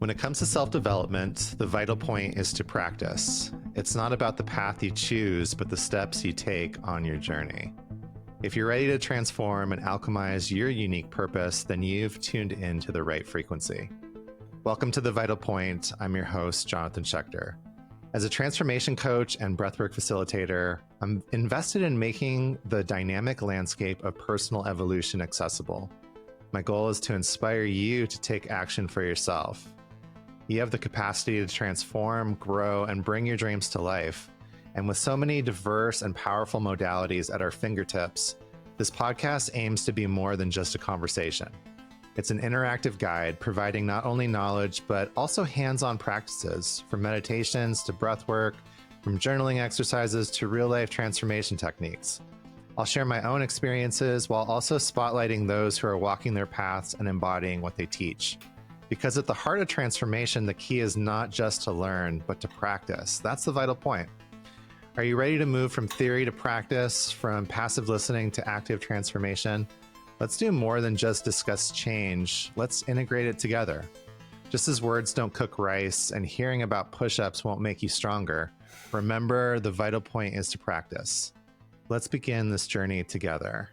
When it comes to self-development, the vital point is to practice. It's not about the path you choose, but the steps you take on your journey. If you're ready to transform and alchemize your unique purpose, then you've tuned into the right frequency. Welcome to The Vital Point. I'm your host, Jonathan Schechter. As a transformation coach and breathwork facilitator, I'm invested in making the dynamic landscape of personal evolution accessible. My goal is to inspire you to take action for yourself. You have the capacity to transform, grow, and bring your dreams to life. And with so many diverse and powerful modalities at our fingertips, this podcast aims to be more than just a conversation. It's an interactive guide providing not only knowledge, but also hands-on practices, from meditations to breathwork, from journaling exercises to real-life transformation techniques. I'll share my own experiences while also spotlighting those who are walking their paths and embodying what they teach. Because at the heart of transformation, the key is not just to learn, but to practice. That's the vital point. Are you ready to move from theory to practice, from passive listening to active transformation? Let's do more than just discuss change. Let's integrate it together. Just as words don't cook rice and hearing about push-ups won't make you stronger, remember the vital point is to practice. Let's begin this journey together.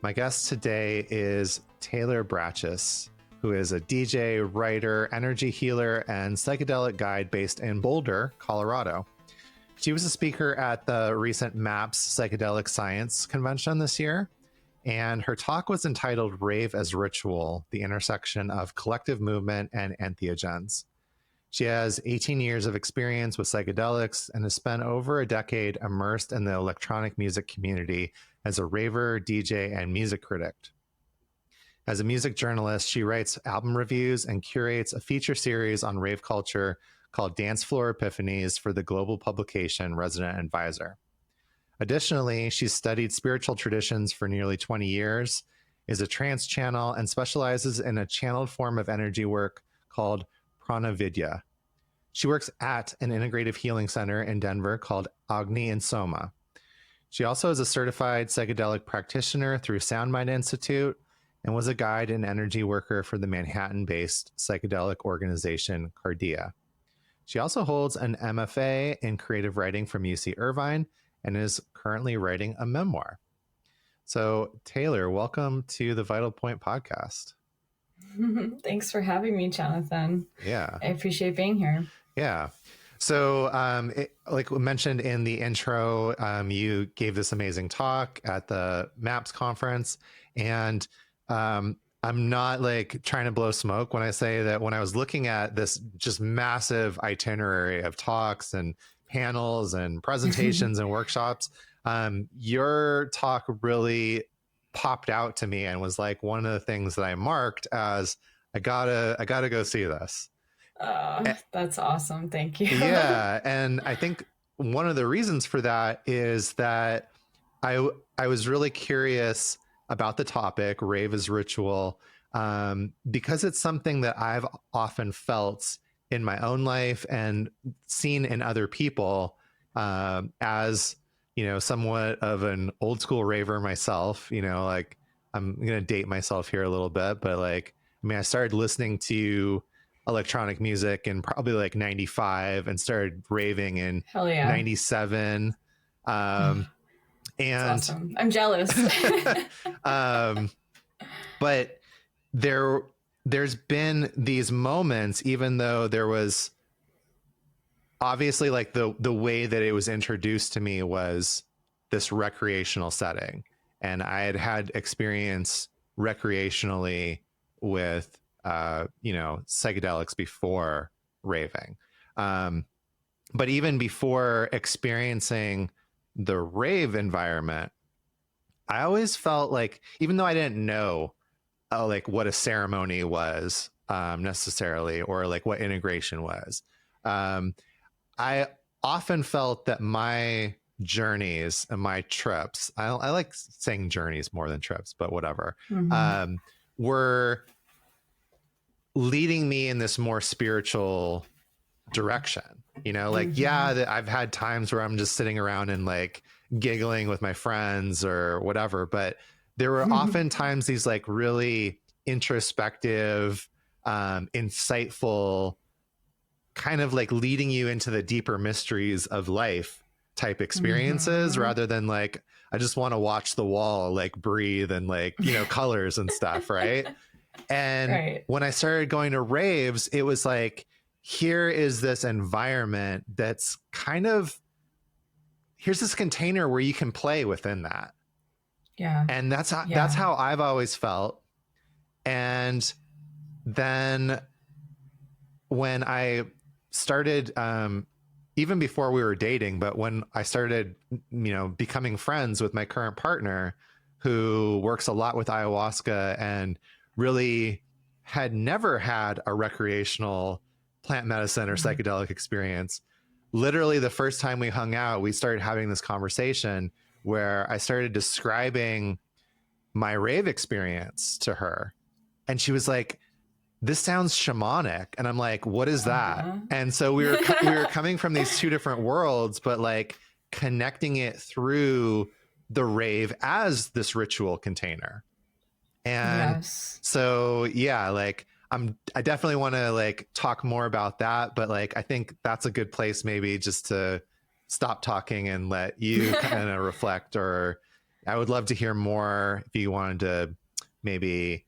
My guest today is Taylor Bratches, who is a DJ, writer, energy healer, and psychedelic guide based in Boulder, Colorado. She was a speaker at the recent MAPS Psychedelic Science Convention this year, and her talk was entitled Rave as Ritual, the intersection of collective movement and entheogens. She has 18 years of experience with psychedelics and has spent over a decade immersed in the electronic music community as a raver, DJ, and music critic. As a music journalist, she writes album reviews and curates a feature series on rave culture called Dance Floor Epiphanies for the global publication Resident Advisor. Additionally, she's studied spiritual traditions for nearly 20 years, is a trance channel, and specializes in a channeled form of energy work called prana-vidya. She works at an integrative healing center in Denver called Agni and Soma. She also is a certified psychedelic practitioner through SoundMind Institute, and was a guide and energy worker for the Manhattan-based psychedelic organization Cardia. She also holds an MFA in creative writing from UC Irvine and is currently writing a memoir. So, Taylor, welcome to the Vital Point podcast. Thanks for having me, Jonathan. Yeah. I appreciate being here. Yeah. So, like we mentioned in the intro, you gave this amazing talk at the MAPS conference, and I'm not like trying to blow smoke when I say that when I was looking at this just massive itinerary of talks and panels and presentations and workshops, your talk really popped out to me and was like one of the things that I marked as I gotta go see this. That's awesome. Thank you. Yeah. And I think one of the reasons for that is that I was really curious about the topic, rave as ritual, because it's something that I've often felt in my own life and seen in other people, as, you know, somewhat of an old school raver myself. You know, like, I'm going to date myself here a little bit, but like, I mean, I started listening to electronic music in probably like 95 and started raving in 97. And awesome. I'm jealous. But there's been these moments, even though there was obviously like the way that it was introduced to me was this recreational setting. And I had experience recreationally with, psychedelics before raving. But even before experiencing the rave environment, I always felt like, even though I didn't know like what a ceremony was necessarily, or like what integration was, I often felt that my journeys and my trips, I like saying journeys more than trips, but whatever, were leading me in this more spiritual direction. You know, like, I've had times where I'm just sitting around and like giggling with my friends or whatever, but there were often times these like really introspective, insightful, kind of like leading you into the deeper mysteries of life type experiences, rather than like, I just want to watch the wall like breathe and like, you know, colors and stuff. Right. And when I started going to raves, it was like, here is this environment that's kind of, here's this container where you can play within that. Yeah. And that's how I've always felt. And then when I started, even before we were dating, but when I started, you know, becoming friends with my current partner, who works a lot with ayahuasca and really had never had a recreational plant medicine or psychedelic experience, literally the first time we hung out, we started having this conversation where I started describing my rave experience to her. And she was like, this sounds shamanic. And I'm like, what is that? And so we were coming from these two different worlds, but like connecting it through the rave as this ritual container. And so, yeah, like I definitely want to like talk more about that, but like, I think that's a good place maybe just to stop talking and let you kind of reflect, or I would love to hear more if you wanted to maybe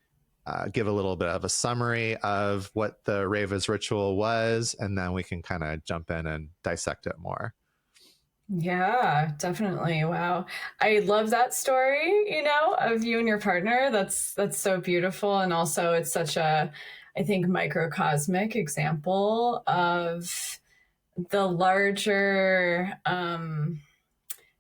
give a little bit of a summary of what the Rave's ritual was, and then we can kind of jump in and dissect it more. Yeah, definitely. Wow. I love that story, you know, of you and your partner. That's so beautiful. And also it's such a, I think, microcosmic example of the larger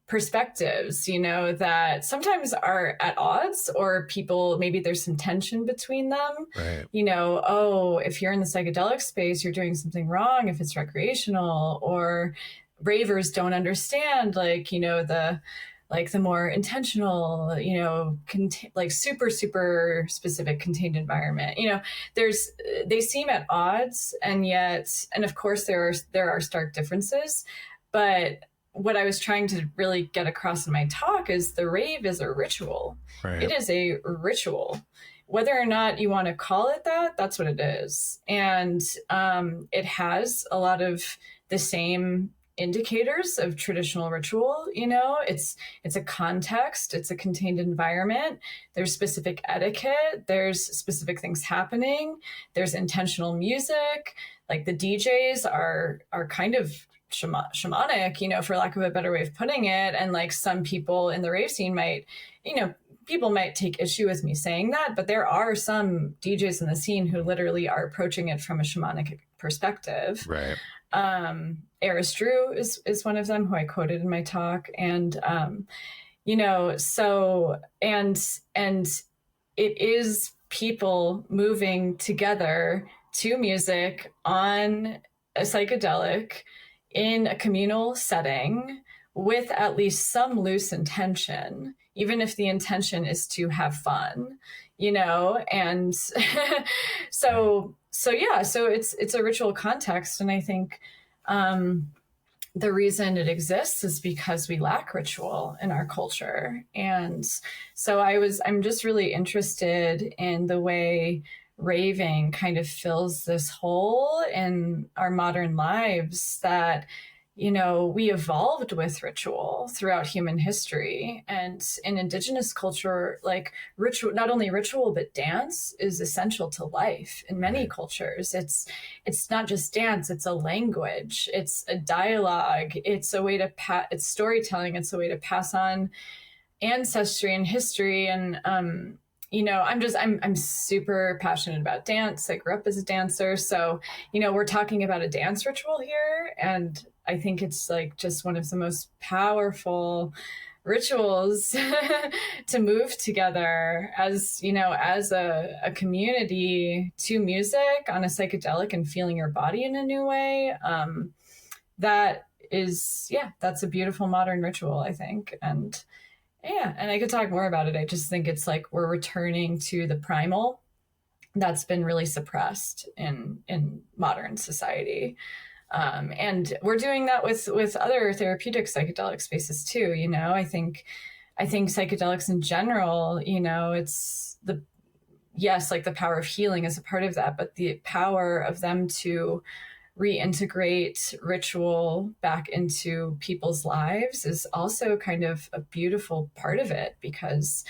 perspectives, you know, that sometimes are at odds, or people, maybe there's some tension between them. Right. You know, oh, if you're in the psychedelic space, you're doing something wrong if it's recreational, or ravers don't understand, like, you know, the more intentional, you know, like super specific contained environment, you know, they seem at odds, and yet, and of course there are stark differences, but what I was trying to really get across in my talk is the rave is a ritual. Right. It is a ritual. Whether or not you want to call it that, that's what it is. And it has a lot of the same indicators of traditional ritual. You know, it's a context, it's a contained environment, there's specific etiquette, there's specific things happening, there's intentional music, like the DJs are kind of shamanic, you know, for lack of a better way of putting it. And like some people in the rave scene might, you know, people might take issue with me saying that, but there are some DJs in the scene who literally are approaching it from a shamanic perspective. Right. Eris Drew is one of them, who I quoted in my talk. And, you know, so, and it is people moving together to music on a psychedelic in a communal setting with at least some loose intention, even if the intention is to have fun, you know? And so it's a ritual context. And I think the reason it exists is because we lack ritual in our culture. And so I'm just really interested in the way raving kind of fills this hole in our modern lives, that, you know, we evolved with ritual throughout human history. And in indigenous culture, like ritual, not only ritual, but dance is essential to life in many cultures. It's not just dance, it's a language, it's a dialogue, it's a way to it's storytelling, it's a way to pass on ancestry and history. And you know, I'm super passionate about dance. I grew up as a dancer. So, you know, we're talking about a dance ritual here. And I think it's like just one of the most powerful rituals to move together as, you know, as a community to music on a psychedelic and feeling your body in a new way. That's a beautiful modern ritual, I think. And yeah, and I could talk more about it. I just think it's like we're returning to the primal that's been really suppressed in modern society. And we're doing that with other therapeutic psychedelic spaces too. You know, I think psychedelics in general, you know, yes, like the power of healing is a part of that, but the power of them to reintegrate ritual back into people's lives is also kind of a beautiful part of it, because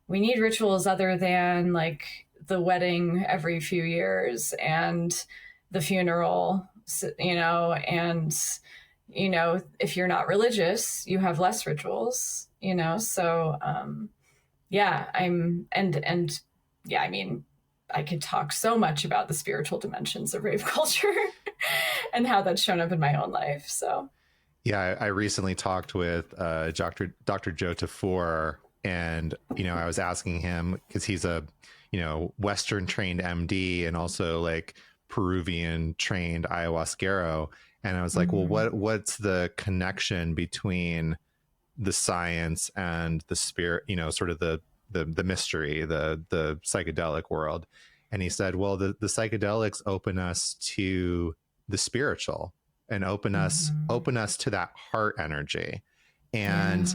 we need rituals other than like the wedding every few years and the funeral, and, if you're not religious, you have less rituals, so, yeah, I mean, I could talk so much about the spiritual dimensions of rave culture and how that's shown up in my own life. So, yeah, I recently talked with Dr. Joe Tafur, and I was asking him, because he's a Western trained MD and also like Peruvian trained ayahuasquero, and I was like, well, what's the connection between the science and the spirit, sort of the mystery, the psychedelic world? And he said, well, the psychedelics open us to the spiritual and open us to that heart energy. And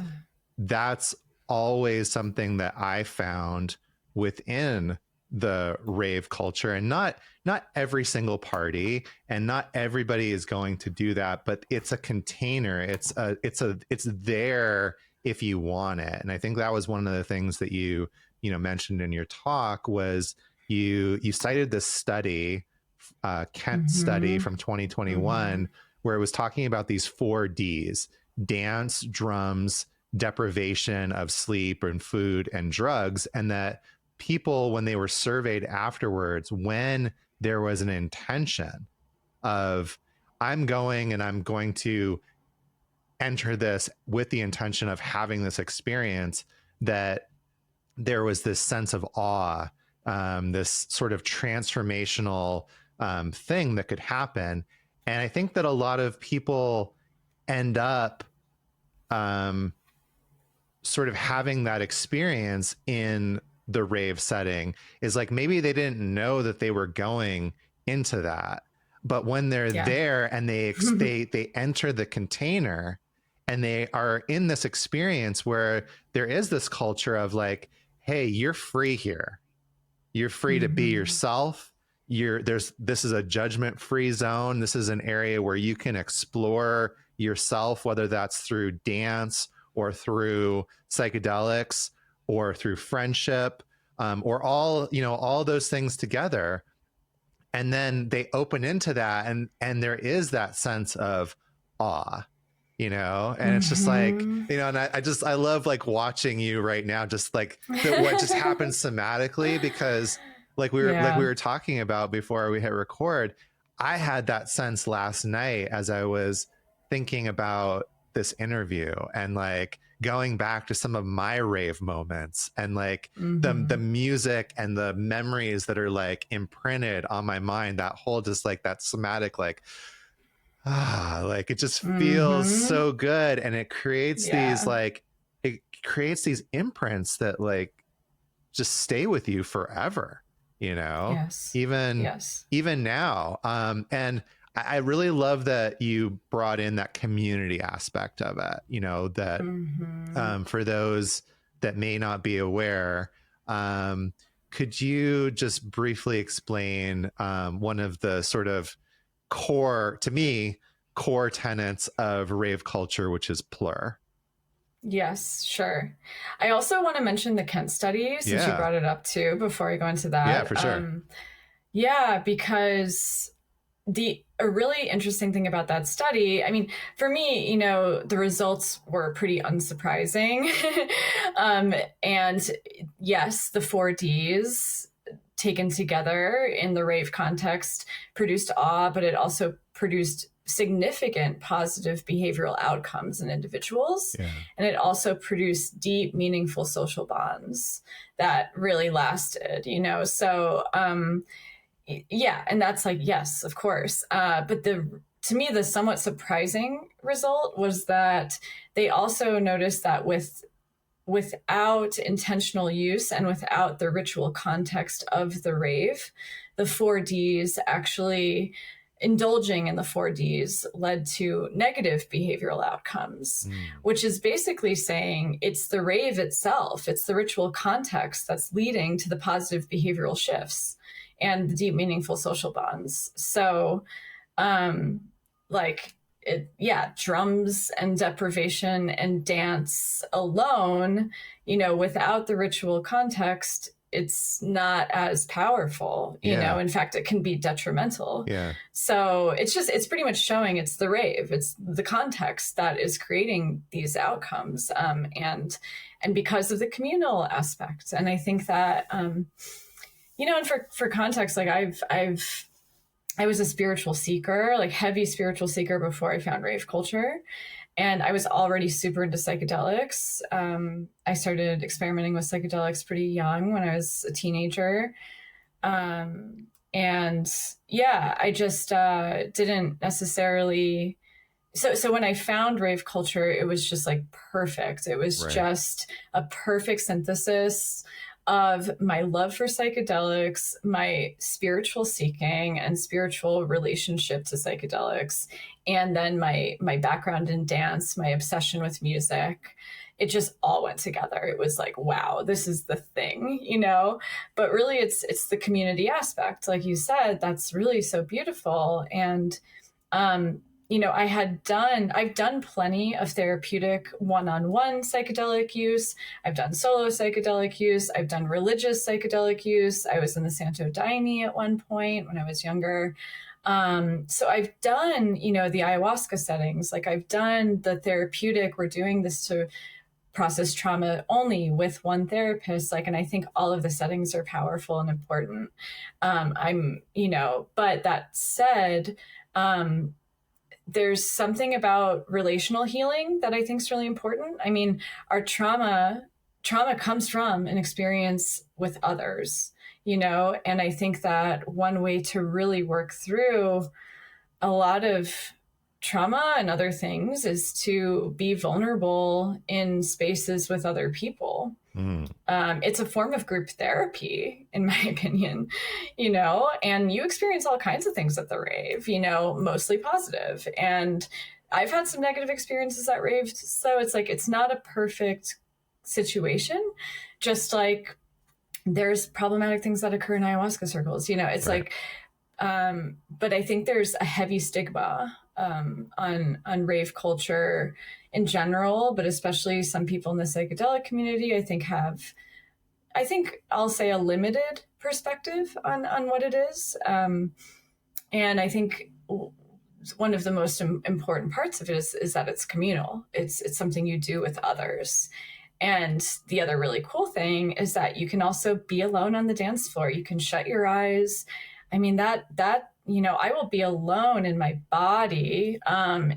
that's always something that I found within the rave culture, and not every single party and not everybody is going to do that, but it's a container. It's there if you want it. And I think that was one of the things that you mentioned in your talk, was you cited this study, Kent study from 2021, where it was talking about these 4 Ds: dance, drums, deprivation of sleep and food, and drugs. And that people, when they were surveyed afterwards, when there was an intention of, I'm going to enter this with the intention of having this experience, that there was this sense of awe, this sort of transformational thing that could happen. And I think that a lot of people end up sort of having that experience in the rave setting, is like, maybe they didn't know that they were going into that, but when they're there and they enter the container and they are in this experience where there is this culture of like, hey, you're free here. You're free to be yourself. This is a judgment-free zone. This is an area where you can explore yourself, whether that's through dance or through psychedelics or through friendship, or all those things together. And then they open into that, and there is that sense of awe, and it's just like, and I love like watching you right now, just like what just happens somatically, because like we were talking about before we hit record, I had that sense last night as I was thinking about this interview and like going back to some of my rave moments, and like the music and the memories that are like imprinted on my mind, that whole just like that somatic, like, like it just feels so good. And it creates these imprints that like just stay with you forever, even now. And I really love that you brought in that community aspect of it, that for those that may not be aware, could you just briefly explain one of the sort of core tenets of rave culture, which is plur? Yes, sure. I also want to mention the Kent study, since you brought it up too, before I go into that. Yeah, for sure. Because a really interesting thing about that study, I mean, for me, the results were pretty unsurprising. And yes, the 4 Ds taken together in the rave context produced awe, but it also produced significant positive behavioral outcomes in individuals. And it also produced deep, meaningful social bonds that really lasted, so, and that's like, yes, of course. But to me, the somewhat surprising result was that they also noticed that without intentional use and without the ritual context of the rave, the 4 Ds actually indulging in the 4Ds led to negative behavioral outcomes, which is basically saying it's the rave itself, it's the ritual context that's leading to the positive behavioral shifts and the deep, meaningful social bonds. So, drums and deprivation and dance alone, without the ritual context, it's not as powerful, you know, in fact, it can be detrimental. Yeah. So it's pretty much showing it's the rave, it's the context that is creating these outcomes. And because of the communal aspect. And I think that, and for context, like I was a spiritual seeker, like heavy spiritual seeker before I found rave culture. And I was already super into psychedelics. I started experimenting with psychedelics pretty young when I was a teenager. I just didn't necessarily. So when I found rave culture, it was just like perfect. It was just a perfect synthesis of my love for psychedelics, my spiritual seeking and spiritual relationship to psychedelics, and then my background in dance, my obsession with music. It just all went together. It was like, wow, this is the thing, but really it's the community aspect. Like you said, that's really so beautiful. And, I've done plenty of therapeutic one-on-one psychedelic use. I've done solo psychedelic use. I've done religious psychedelic use. I was in the Santo Daime at one point when I was younger. So I've done, the ayahuasca settings, like I've done the therapeutic, we're doing this to process trauma only with one therapist. And I think all of the settings are powerful and important. But that said, there's something about relational healing that I think is really important. I mean, our trauma comes from an experience with others, and I think that one way to really work through a lot of trauma and other things is to be vulnerable in spaces with other people. It's a form of group therapy, in my opinion, and you experience all kinds of things at the rave, mostly positive. And I've had some negative experiences at raves. So it's like, it's not a perfect situation. Just like there's problematic things that occur in ayahuasca circles, it's like, but I think there's a heavy stigma on rave culture in general, but especially some people in the psychedelic community, I think I'll say a limited perspective on what it is. And I think one of the most important parts of it is that it's communal. It's something you do with others. And the other really cool thing is that you can also be alone on the dance floor. You can shut your eyes. I mean, that I will be alone in my body,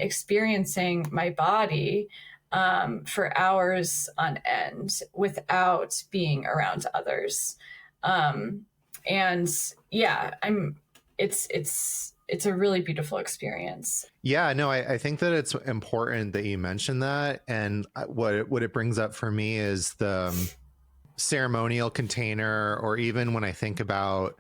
experiencing my body for hours on end without being around others. It's a really beautiful experience. Yeah, no, I think that it's important that you mentioned that. And what it brings up for me is the ceremonial container, or even when I think about,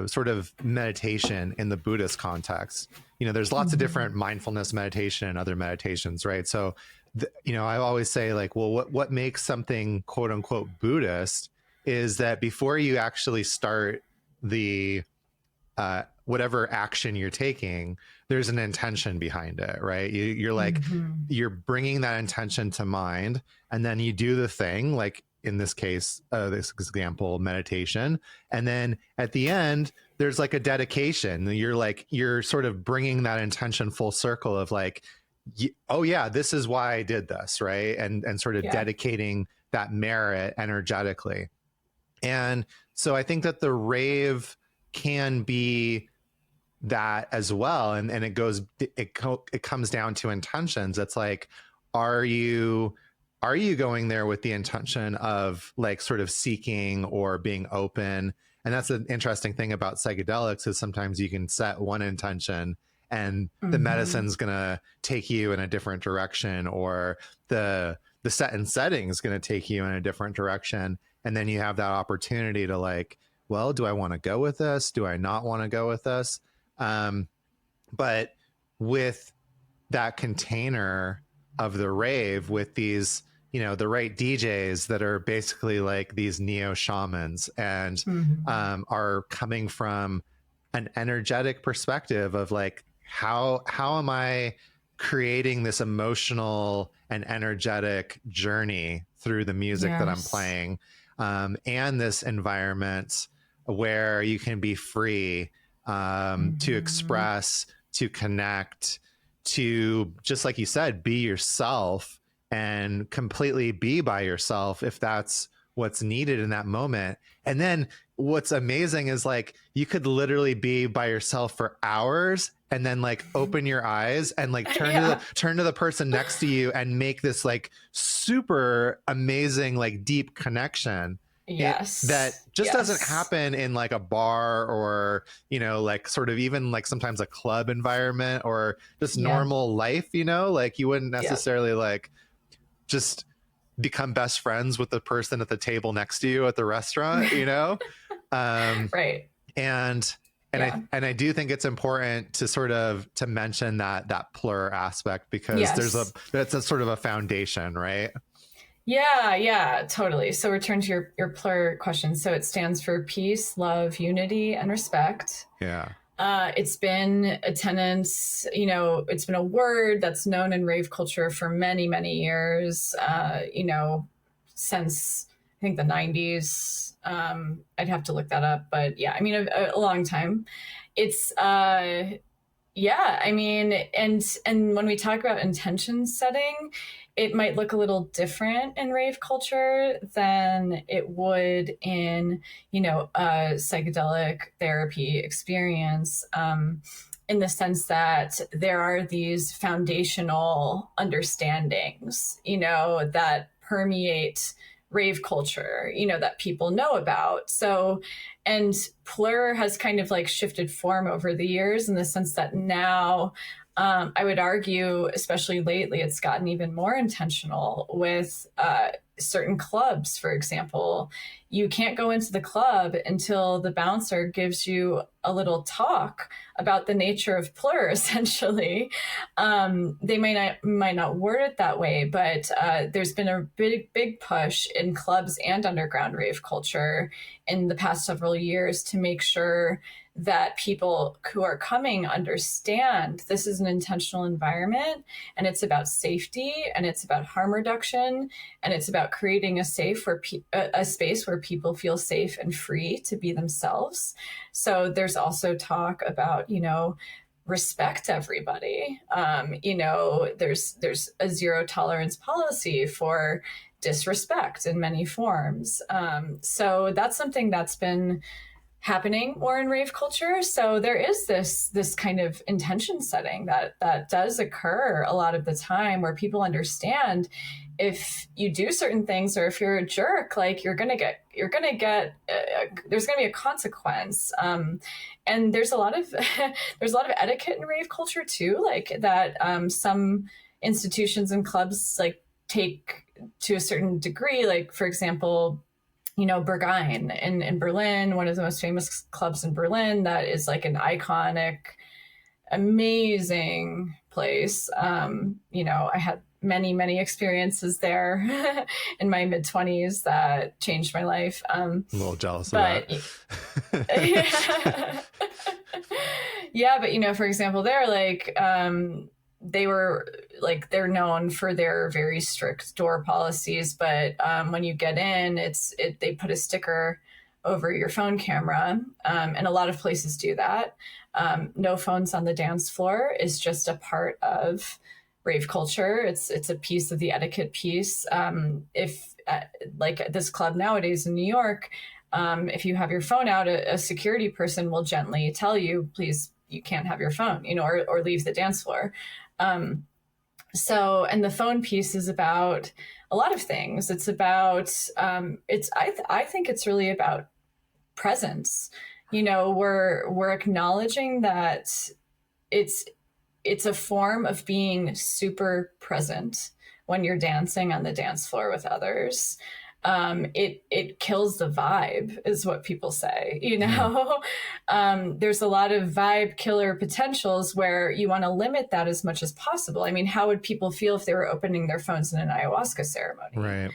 sort of meditation in the Buddhist context. There's lots of different mindfulness meditation and other meditations, right? So, I always say like, well, what makes something quote unquote Buddhist is that before you actually start the whatever action you're taking, there's an intention behind it, right? You're like, you're bringing that intention to mind, and then you do the thing, like in this case, this example, meditation. And then at the end, there's like a dedication. You're sort of bringing that intention full circle of like, oh yeah, this is why I did this, right? And sort of dedicating that merit energetically. And so I think that the rave can be that as well. And it comes down to intentions. It's like, are you going there with the intention of like sort of seeking or being open? And that's an interesting thing about psychedelics, is sometimes you can set one intention and the medicine's going to take you in a different direction, or the setting is going to take you in a different direction. And then you have that opportunity to like, well, do I want to go with this? Do I not want to go with this? But with that container of the rave, with these, the right DJs that are basically like these neo shamans and are coming from an energetic perspective of like, how am I creating this emotional and energetic journey through the music that I'm playing, and this environment where you can be free to express, to connect, to, just like you said, be yourself and completely be by yourself if that's what's needed in that moment. And then what's amazing is like, you could literally be by yourself for hours and then like open your eyes and like turn to the person next to you and make this like super amazing, like deep connection. That just doesn't happen in like a bar or, like sort of even like sometimes a club environment or just normal life, like you wouldn't necessarily like just become best friends with the person at the table next to you at the restaurant, right. And I do think it's important to sort of to mention that plur aspect, because that's a sort of a foundation, right? Yeah, totally. So return to your plur question. So it stands for peace, love, unity, and respect. Yeah. It's been a tenet, it's been a word that's known in rave culture for many, many years, since I think the 90s. I'd have to look that up, but yeah, I mean, a long time. It's, and when we talk about intention setting, it might look a little different in rave culture than it would in, a psychedelic therapy experience, in the sense that there are these foundational understandings, that permeate rave culture, that people know about. So, and plur has kind of like shifted form over the years in the sense that now, I would argue, especially lately, it's gotten even more intentional with certain clubs, for example. You can't go into the club until the bouncer gives you a little talk about the nature of plur, essentially. They might not word it that way, but there's been a big push in clubs and underground rave culture in the past several years to make sure that people who are coming understand this is an intentional environment, and it's about safety, and it's about harm reduction, and it's about creating a space where people feel safe and free to be themselves. So there's also talk about, respect everybody. There's a zero tolerance policy for disrespect in many forms. So that's something that's been happening more in rave culture. So there is this kind of intention setting that does occur a lot of the time, where people understand if you do certain things, or if you're a jerk, like there's going to be a consequence. And there's a lot of etiquette in rave culture too, like that. Some institutions and clubs like take to a certain degree, like for example, Berghain in Berlin, one of the most famous clubs in Berlin, that is like an iconic, amazing place. I had many experiences there in my mid-20s that changed my life. I'm a little jealous of that. Yeah, but for example, they're like, they're known for their very strict door policies, but when you get in, they put a sticker over your phone camera, and a lot of places do that. No phones on the dance floor is just a part of rave culture. It's a piece of the etiquette piece. If like this club nowadays in New York, if you have your phone out, a security person will gently tell you, please, you can't have your phone, or leave the dance floor. So, and the phone piece is about a lot of things. It's about, I think it's really about presence. We're acknowledging that it's a form of being super present when you're dancing on the dance floor with others. it kills the vibe, is what people say, you know. There's a lot of vibe killer potentials where you want to limit that as much as possible. I mean, how would people feel if they were opening their phones in an ayahuasca ceremony? Right.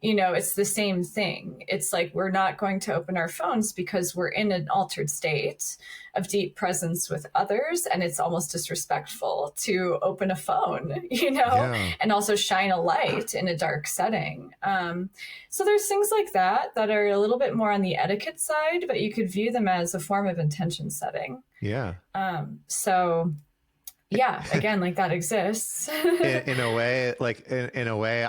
You know, it's the same thing. It's like, we're not going to open our phones because we're in an altered state of deep presence with others. And it's almost disrespectful to open a phone, you know, Yeah. and also shine a light in a dark setting. So there's things like that that are a little bit more on the etiquette side, but you could view them as a form of intention setting. Yeah. So yeah, again, like that exists. in a way, like in a way,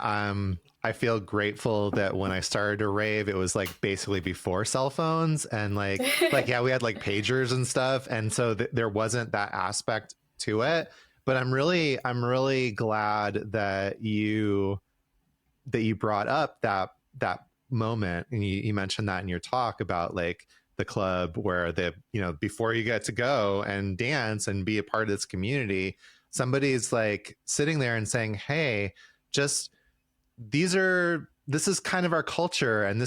I feel grateful that when I started to rave, it was like basically before cell phones, and like yeah, we had like pagers and stuff, and so there wasn't that aspect to it. But I'm really glad that you brought up that moment, and you mentioned that in your talk about like the club where before you get to go and dance and be a part of this community, somebody's like sitting there and saying, hey, this is kind of our culture, and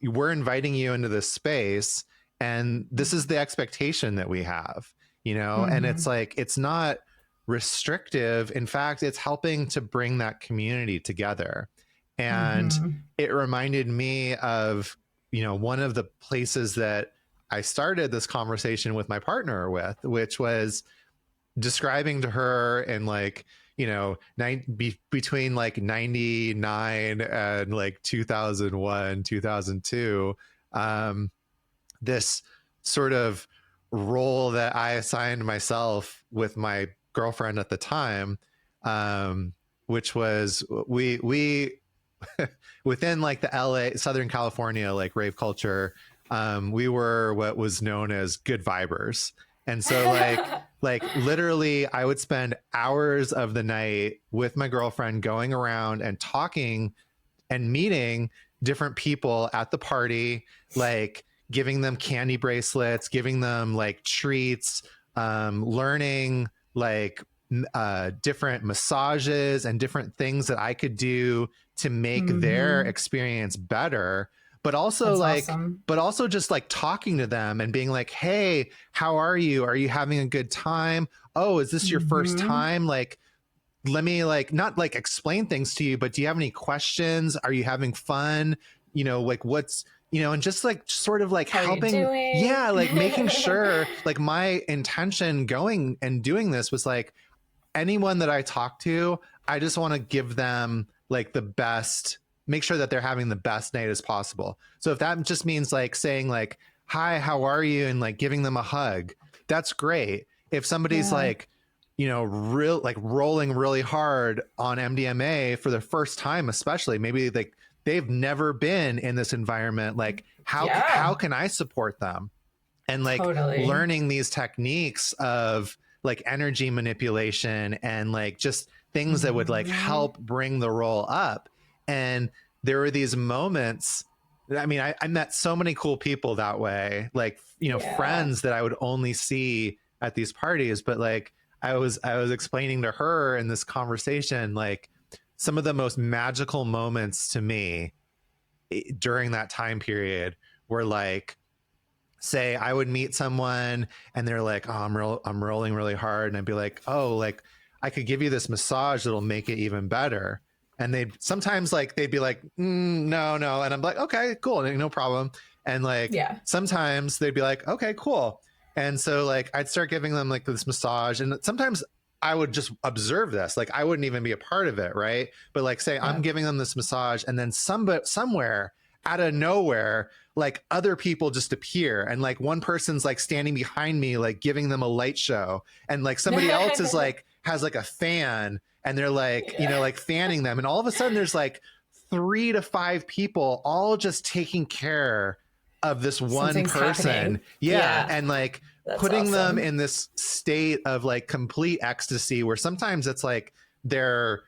we're inviting you into this space, and this is the expectation that we have, and it's like, it's not restrictive. In fact, it's helping to bring that community together. And it reminded me of, one of the places that I started this conversation with my partner with, which was describing to her in like, between like 99 and like 2001, 2002, this sort of role that I assigned myself with my girlfriend at the time, which was we within like the LA, Southern California, like rave culture, we were what was known as good vibers. And so like literally I would spend hours of the night with my girlfriend going around and talking and meeting different people at the party, like giving them candy bracelets, giving them like treats, learning like different massages and different things that I could do to make their experience better. But also but also just like talking to them and being like, hey, how are you? Are you having a good time? Oh, is this your first time? Like, let me like, not like explain things to you, but do you have any questions? Are you having fun? Like what's, and just like sort of like helping. Yeah. Like making sure like my intention going and doing this was like, anyone that I talk to, I just want to give them like the best, make sure that they're having the best night as possible. So if that just means like saying like, hi, how are you? And like giving them a hug, that's great. If somebody's like, like rolling really hard on MDMA for the first time, especially maybe like they've never been in this environment, like how can I support them? And like learning these techniques of like energy manipulation and like just things that would like help bring the roll up. And there were these moments. I mean, I met so many cool people that way, like, friends that I would only see at these parties. But like, I was explaining to her in this conversation, like some of the most magical moments to me during that time period were like, say I would meet someone and they're like, oh, I'm rolling really hard. And I'd be like, oh, like I could give you this massage that'll make it even better. And they'd be like, no. And I'm like, okay, cool. No problem. And like, sometimes they'd be like, okay, cool. And so like, I'd start giving them like this massage. And sometimes I would just observe this. Like I wouldn't even be a part of it. Right. But like, say I'm giving them this massage and then somewhere out of nowhere, like other people just appear. And like one person's like standing behind me, like giving them a light show. And like somebody else is like, has like a fan and they're like, like fanning them. And all of a sudden there's like 3 to 5 people all just taking care of this one person. Yeah. And like putting them in this state of like complete ecstasy where sometimes it's like their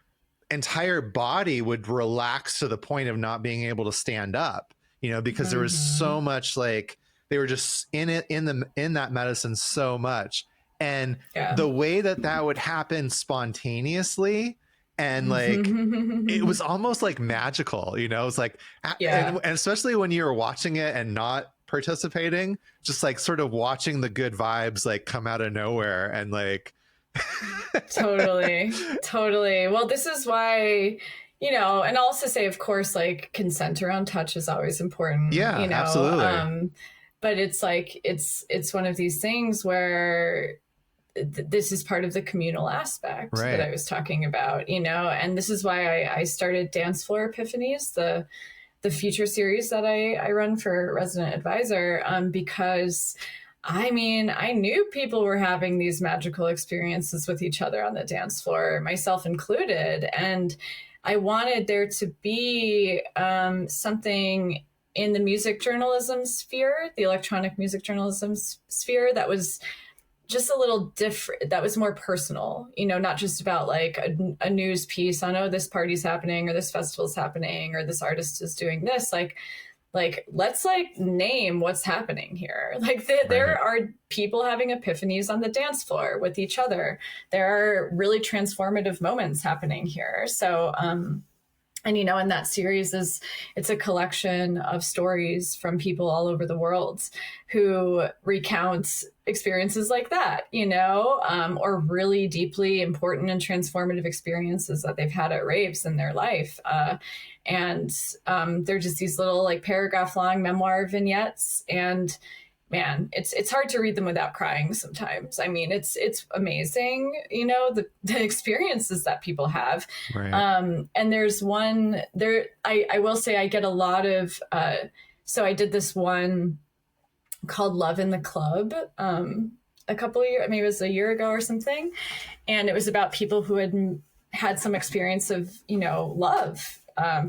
entire body would relax to the point of not being able to stand up, because there was so much, like they were just in that medicine so much. And the way that would happen spontaneously And like, it was almost like magical, you know. It's like, and especially when you were watching it and not participating, just like sort of watching the good vibes like come out of nowhere and like totally. Well, this is why, you know, and I'll also say, of course, like consent around touch is always important. Yeah, you know, absolutely. But it's like it's one of these things where this is part of the communal aspect Right. that I was talking about, you know, and this is why I started Dance Floor Epiphanies, the feature series that I run for Resident Advisor, because I mean, I knew people were having these magical experiences with each other on the dance floor, myself included, and I wanted there to be something in the music journalism sphere, the electronic music journalism sphere, that was just a little different, that was more personal, you know, not just about like a news piece on, oh, this party's happening or this festival's happening or this artist is doing this. Like let's like name what's happening here. Like there are people having epiphanies on the dance floor with each other. There are really transformative moments happening here. So and you know, in that series it's a collection of stories from people all over the world who recount experiences like that, you know, or really deeply important and transformative experiences that they've had at raves in their life. And they're just these little like paragraph long memoir vignettes, and man, it's hard to read them without crying sometimes. I mean, it's amazing, you know, the experiences that people have. Right. And there's one there, I will say I get a lot of, so I did this one called Love in the Club, a couple of years, maybe it was a year ago or something. And it was about people who had some experience of, you know, love,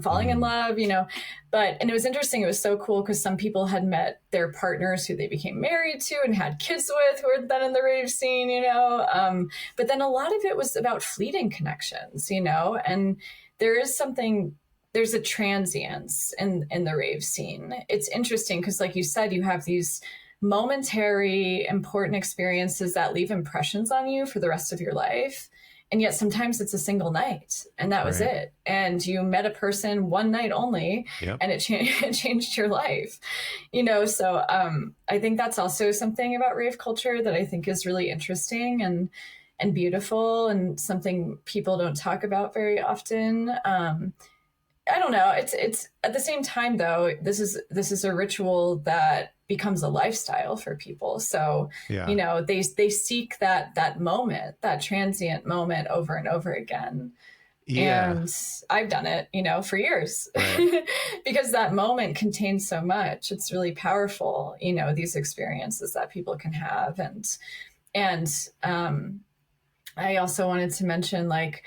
falling in love, you know, and it was interesting. It was so cool because some people had met their partners who they became married to and had kids with, who were then in the rave scene, you know, but then a lot of it was about fleeting connections, you know, and there's a transience in the rave scene. It's interesting because, like you said, you have these momentary important experiences that leave impressions on you for the rest of your life. And yet sometimes it's a single night and that was it. And you met a person one night only, and it changed your life, you know? So I think that's also something about rave culture that I think is really interesting and beautiful, and something people don't talk about very often. I don't know. It's at the same time though, this is a ritual that becomes a lifestyle for people. So, you know, they seek that moment, that transient moment over and over again. And I've done it, you know, for years, because that moment contains so much. It's really powerful, you know, these experiences that people can have. And I also wanted to mention, like,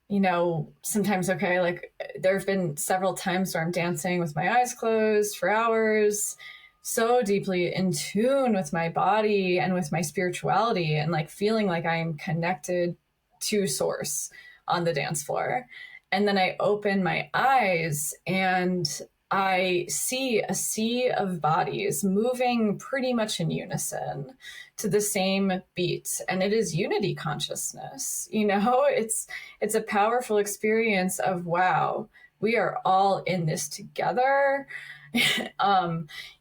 you know, sometimes, okay, like there have been several times where I'm dancing with my eyes closed for hours, so deeply in tune with my body and with my spirituality, and like feeling like I am connected to source on the dance floor. And then I open my eyes and I see a sea of bodies moving pretty much in unison to the same beat. And it is unity consciousness. You know, it's a powerful experience of, wow, we are all in this together.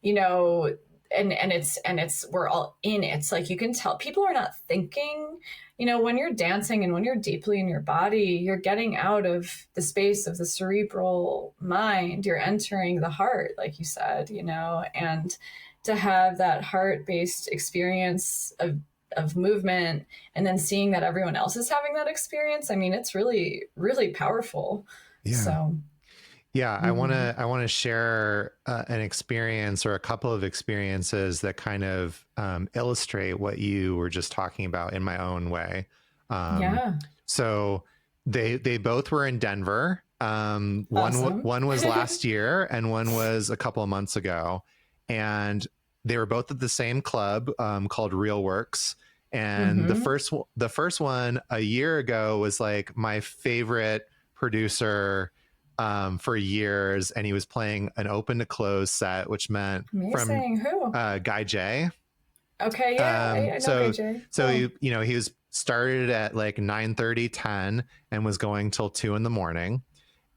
You know, and it's we're all in it. It's like you can tell people are not thinking, you know, when you're dancing and when you're deeply in your body, you're getting out of the space of the cerebral mind, you're entering the heart, like you said, you know, and to have that heart-based experience of movement, and then seeing that everyone else is having that experience, I mean, it's really, really powerful. So I want to share an experience, or a couple of experiences that kind of illustrate what you were just talking about in my own way. So they both were in Denver. Awesome. One was last year and one was a couple of months ago, and they were both at the same club called Real Works. And the first one a year ago was like my favorite producer for years, and he was playing an open to close set, which meant amazing. From Guy J. Okay, yeah, I know Guy J. So he was started at like 9:30, 10, and was going till 2 a.m.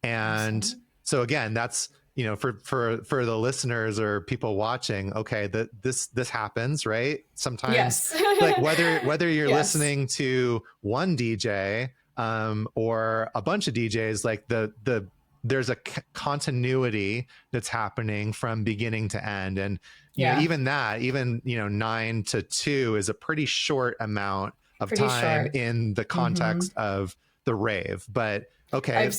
And Awesome. so again, that's, you know, for the listeners or people watching, okay, this happens, right? Sometimes, Yes. like whether you're Yes. listening to one DJ or a bunch of DJs, like there's a continuity that's happening from beginning to end. And you know, even 9 to 2 is a pretty short amount of Pretty time short. in the context of the rave. But okay,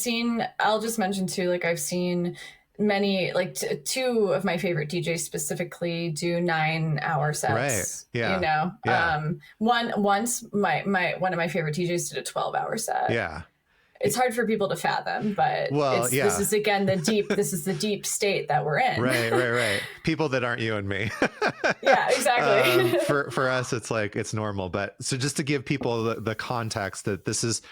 I'll just mention too, like I've seen many, like two of my favorite DJs specifically do 9-hour sets. Right. Yeah. You know, Yeah. once one of my favorite DJs did a 12-hour set. Yeah. It's hard for people to fathom, but this is again this is the deep state that we're in. Right. People that aren't you and me. Yeah, exactly. For us, it's like, it's normal. But so just to give people the context that this is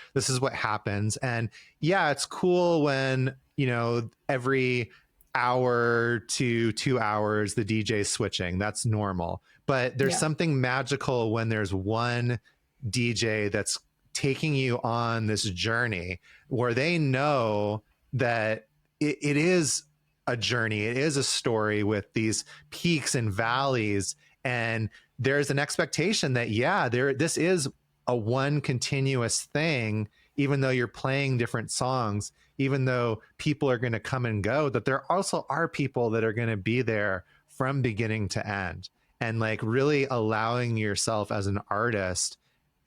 what happens. And yeah, it's cool when, you know, every hour to 2 hours, the DJ's switching. That's normal. But there's something magical when there's one DJ that's taking you on this journey where they know that it is a journey. It is a story with these peaks and valleys. And there's an expectation that, this is a one continuous thing, even though you're playing different songs, even though people are going to come and go, that there also are people that are going to be there from beginning to end. And like really allowing yourself as an artist,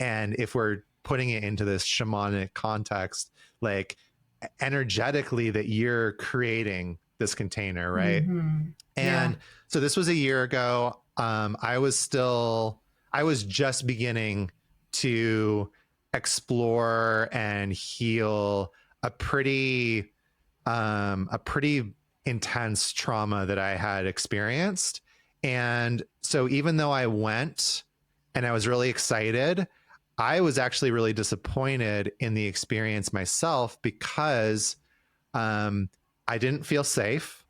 and if we're putting it into this shamanic context, like energetically, that you're creating this container, right? And so this was a year ago. I was just beginning to explore and heal a pretty intense trauma that I had experienced. And so even though I went and I was really excited, I was actually really disappointed in the experience myself because I didn't feel safe.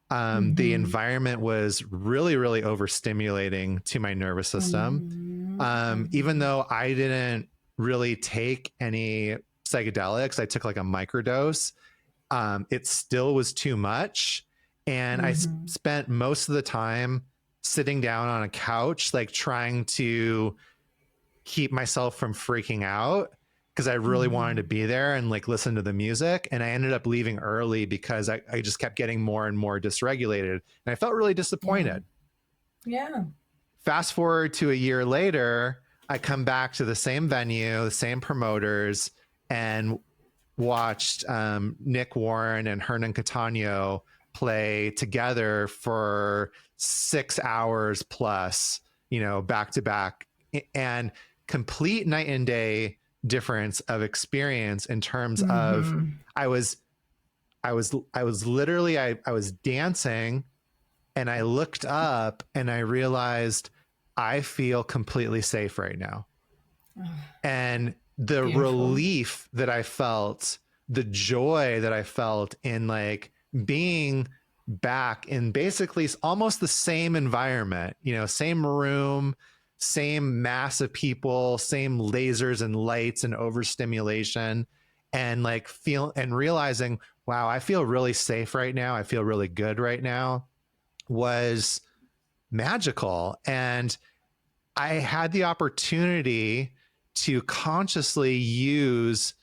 The environment was really, really overstimulating to my nervous system. Even though I didn't really take any psychedelics, I took like a microdose. It still was too much. And I spent most of the time sitting down on a couch, like trying to keep myself from freaking out because I really wanted to be there and like listen to the music. And I ended up leaving early because I just kept getting more and more dysregulated. And I felt really disappointed. Yeah. Fast forward to a year later, I come back to the same venue, the same promoters, and watched Nick Warren and Hernan Catano play together for 6 hours plus, you know, back to back, and complete night and day difference of experience in terms of I was literally dancing, and I looked up and I realized I feel completely safe right now. And the relief that I felt, the joy that I felt in like being back in basically almost the same environment, you know, same room, same mass of people, same lasers and lights and overstimulation, and like realizing, wow, I feel really safe right now. I feel really good right now, was magical. And I had the opportunity to consciously use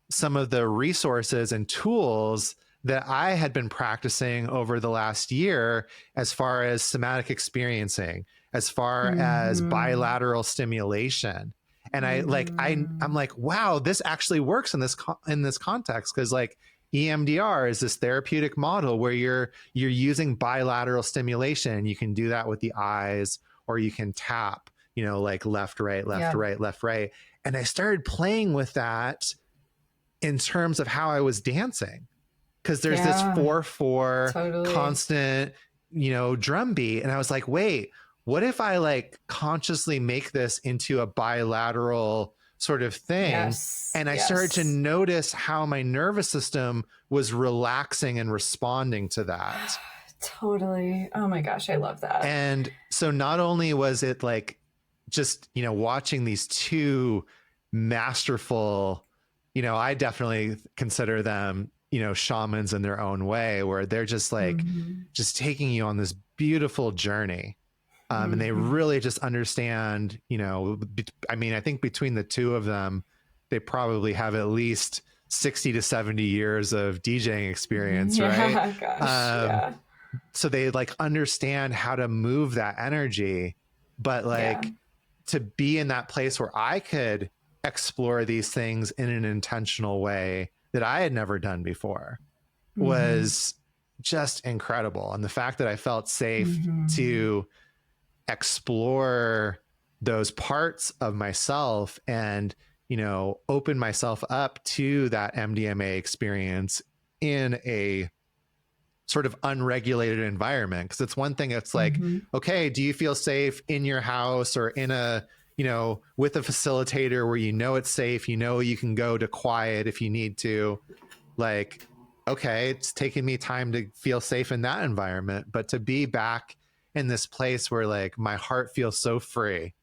some of the resources and tools that I had been practicing over the last year, as far as somatic experiencing, as far as bilateral stimulation. And I'm like, wow, this actually works in this context. Cause like EMDR is this therapeutic model where you're using bilateral stimulation. You can do that with the eyes, or you can tap, you know, like left, right, left, right, left, right. And I started playing with that in terms of how I was dancing. Cause there's this 4/4 constant, you know, drum beat. And I was like, wait, what if I like consciously make this into a bilateral sort of thing? And I started to notice how my nervous system was relaxing and responding to that. Totally. Oh my gosh, I love that. And so not only was it like just, you know, watching these two masterful, I definitely consider them, shamans in their own way, where they're just like, just taking you on this beautiful journey. And they really just understand, I think between the two of them, they probably have at least 60 to 70 years of DJing experience, right? Gosh, So they like understand how to move that energy, but like to be in that place where I could explore these things in an intentional way that I had never done before was just incredible. And the fact that I felt safe to explore those parts of myself and, open myself up to that MDMA experience in a sort of unregulated environment. Cause it's one thing. It's like, okay, do you feel safe in your house or in a, with a facilitator where, it's safe, you can go to quiet if you need to, like, okay, it's taking me time to feel safe in that environment, but to be back in this place where like my heart feels so free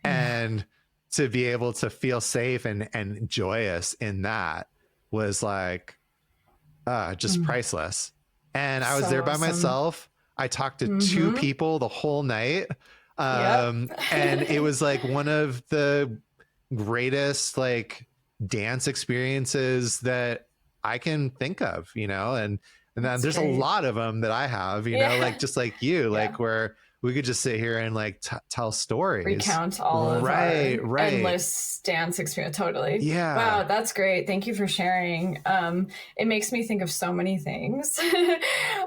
and to be able to feel safe and joyous in that was like, just priceless. And I was there by myself. I talked to two people the whole night. And it was like one of the greatest like dance experiences that I can think of, and then there's a lot of them that I have, like, just like you, like where we could just sit here and like tell stories, recount all of our endless dance experience. Totally. Yeah. Wow. That's great. Thank you for sharing. It makes me think of so many things.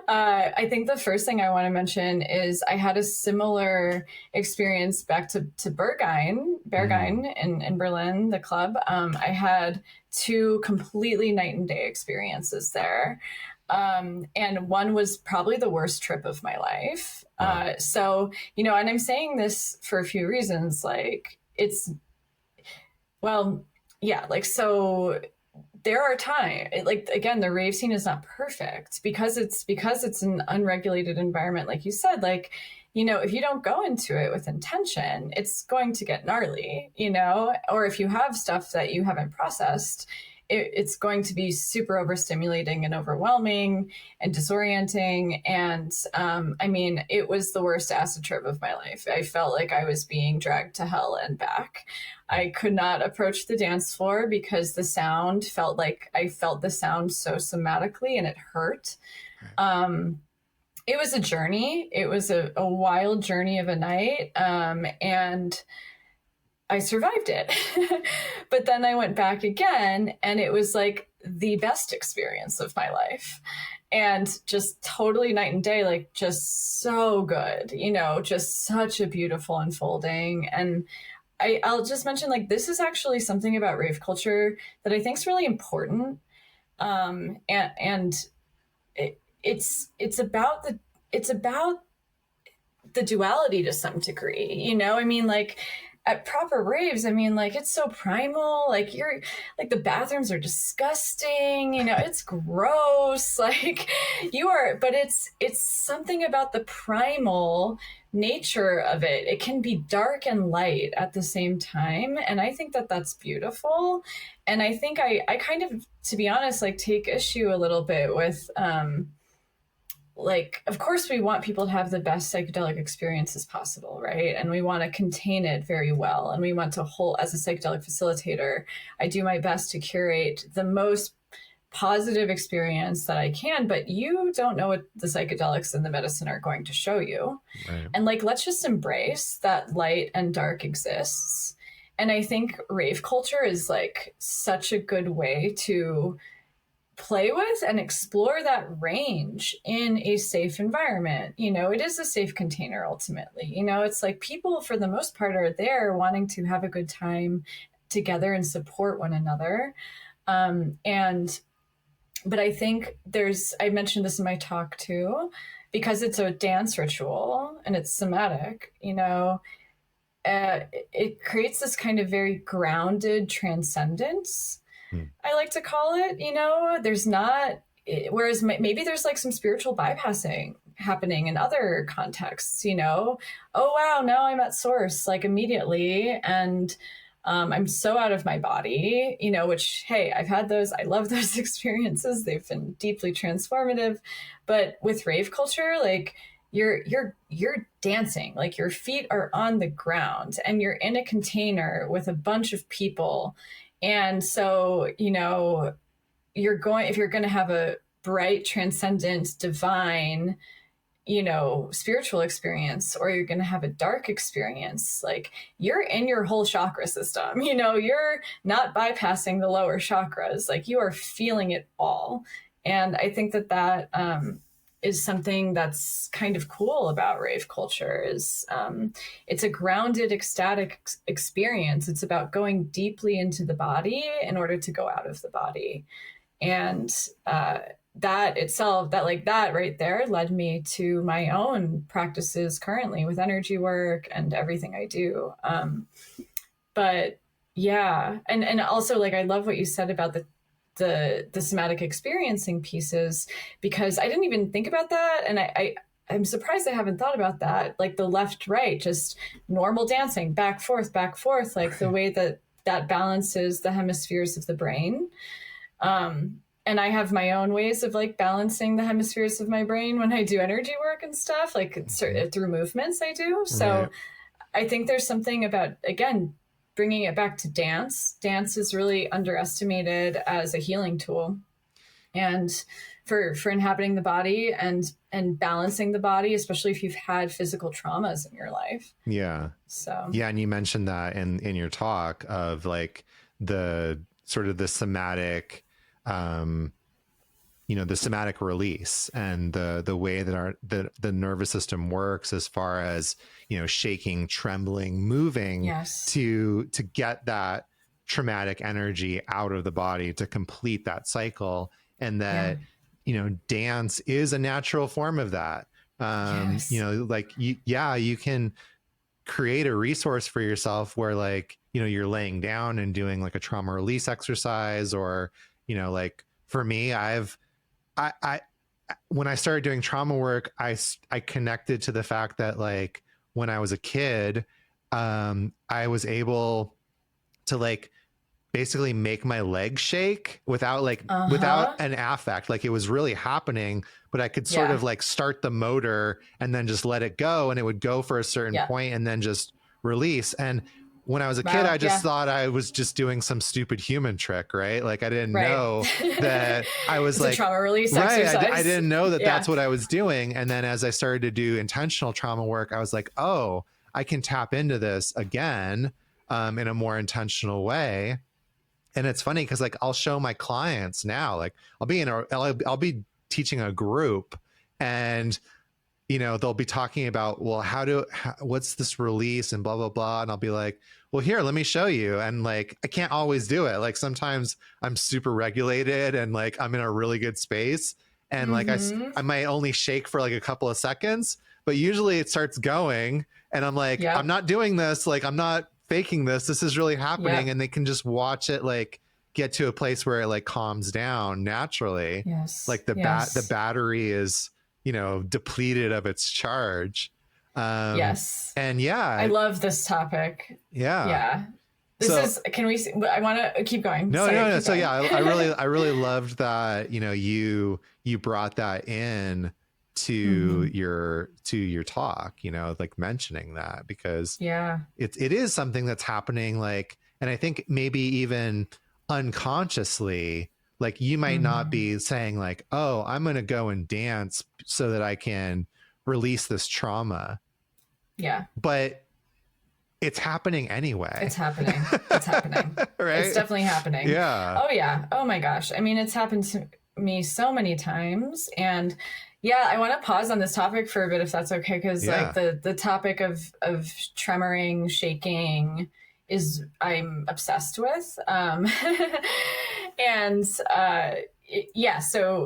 I think the first thing I want to mention is I had a similar experience back to Berghain in Berlin, the club. I had two completely night and day experiences there. And one was probably the worst trip of my life. So, and I'm saying this for a few reasons, like so there are times, like, again, the rave scene is not perfect because it's an unregulated environment. Like you said, like, if you don't go into it with intention, it's going to get gnarly, or if you have stuff that you haven't processed, it's going to be super overstimulating and overwhelming and disorienting. And it was the worst acid trip of my life. I felt like I was being dragged to hell and back. I could not approach the dance floor because the sound felt like I felt the sound so somatically and it hurt. It was a journey. It was a wild journey of a night. And I survived it. But then I went back again and it was like the best experience of my life. And just totally night and day, like just so good, just such a beautiful unfolding. And I'll just mention, like, this is actually something about rave culture that I think is really important. It's about the duality to some degree, like at proper raves, it's so primal, like the bathrooms are disgusting, it's gross, like but it's something about the primal nature of it. It can be dark and light at the same time. And I think that that's beautiful. And I think I kind of, to be honest, like take issue a little bit with, of course, we want people to have the best psychedelic experiences possible, right? And we want to contain it very well. And we want to as a psychedelic facilitator, I do my best to curate the most positive experience that I can, but you don't know what the psychedelics and the medicine are going to show you. Right. And let's just embrace that light and dark exists. And I think rave culture is such a good way to play with and explore that range in a safe environment. It is a safe container ultimately. It's like people for the most part are there wanting to have a good time together and support one another. But I think I mentioned this in my talk too, because it's a dance ritual and it's somatic, it creates this kind of very grounded transcendence. I like to call it, there's not, whereas maybe there's some spiritual bypassing happening in other contexts, oh, wow, now I'm at source, immediately. And I'm so out of my body, you know, which, hey, I've had those. I love those experiences. They've been deeply transformative. But with rave culture, like you're dancing, like your feet are on the ground and you're in a container with a bunch of people. And so, you know, if you're going to have a bright, transcendent, divine, you know, spiritual experience, or you're going to have a dark experience, like you're in your whole chakra system, you know, you're not bypassing the lower chakras, like you are feeling it all. And I think that is something that's kind of cool about rave culture is it's a grounded, ecstatic experience. It's about going deeply into the body in order to go out of the body. And that itself, that right there led me to my own practices currently with energy work and everything I do. But yeah, and also, like, I love what you said about the somatic experiencing pieces, because I didn't even think about that. And I'm surprised I haven't thought about that. Like the left, right, just normal dancing, back, forth, like the way that balances the hemispheres of the brain. And I have my own ways of like balancing the hemispheres of my brain when I do energy work and stuff, like through movements I do. So right. I think there's something about, again, bringing it back to dance. Dance is really underestimated as a healing tool, and for inhabiting the body and balancing the body, especially if you've had physical traumas in your life. Yeah. So yeah, and you mentioned that in your talk of like the sort of the somatic, you know, the somatic release and the way that the nervous system works as far as, you know, shaking, trembling, moving, yes. to get that traumatic energy out of the body to complete that cycle. And that, you know, dance is a natural form of that. Yes. You know, like you can create a resource for yourself where, like, you know, you're laying down and doing like a trauma release exercise, or, you know, like for me, when I started doing trauma work, I connected to the fact that, like, when I was a kid, I was able to like basically make my legs shake without without an affect. Like it was really happening, but I could sort of like start the motor and then just let it go, and it would go for a certain point and then just release. And when I was a kid, I just thought I was just doing some stupid human trick, right? Like I didn't know that I was like a trauma release exercise. I didn't know that that's what I was doing. And then as I started to do intentional trauma work, I was like, oh, I can tap into this again in a more intentional way. And it's funny because, like, I'll show my clients now, like I'll be teaching a group, and you know, they'll be talking about, well, what's this release and blah, blah, blah. And I'll be like, well, here, let me show you. And like, I can't always do it. Like sometimes I'm super regulated and like, I'm in a really good space. And like, I might only shake for like a couple of seconds, but usually it starts going and I'm like, I'm not doing this. Like, I'm not faking this. This is really happening. And they can just watch it, like get to a place where it like calms down naturally. Yes. Like the battery is, you know, depleted of its charge. Yes. And I love this topic. Yeah. I want to keep going. No. So yeah, I really loved that, you know, you brought that in to your talk, you know, like mentioning that, because it is something that's happening, like, and I think maybe even unconsciously, like you might not be saying like, oh, I'm going to go and dance so that I can release this trauma. Yeah. But it's happening anyway. It's happening. Right? It's definitely happening. Yeah. Oh yeah. Oh my gosh. I mean, it's happened to me so many times. And yeah, I want to pause on this topic for a bit, if that's okay. Cause like the topic of tremoring, shaking I'm obsessed with.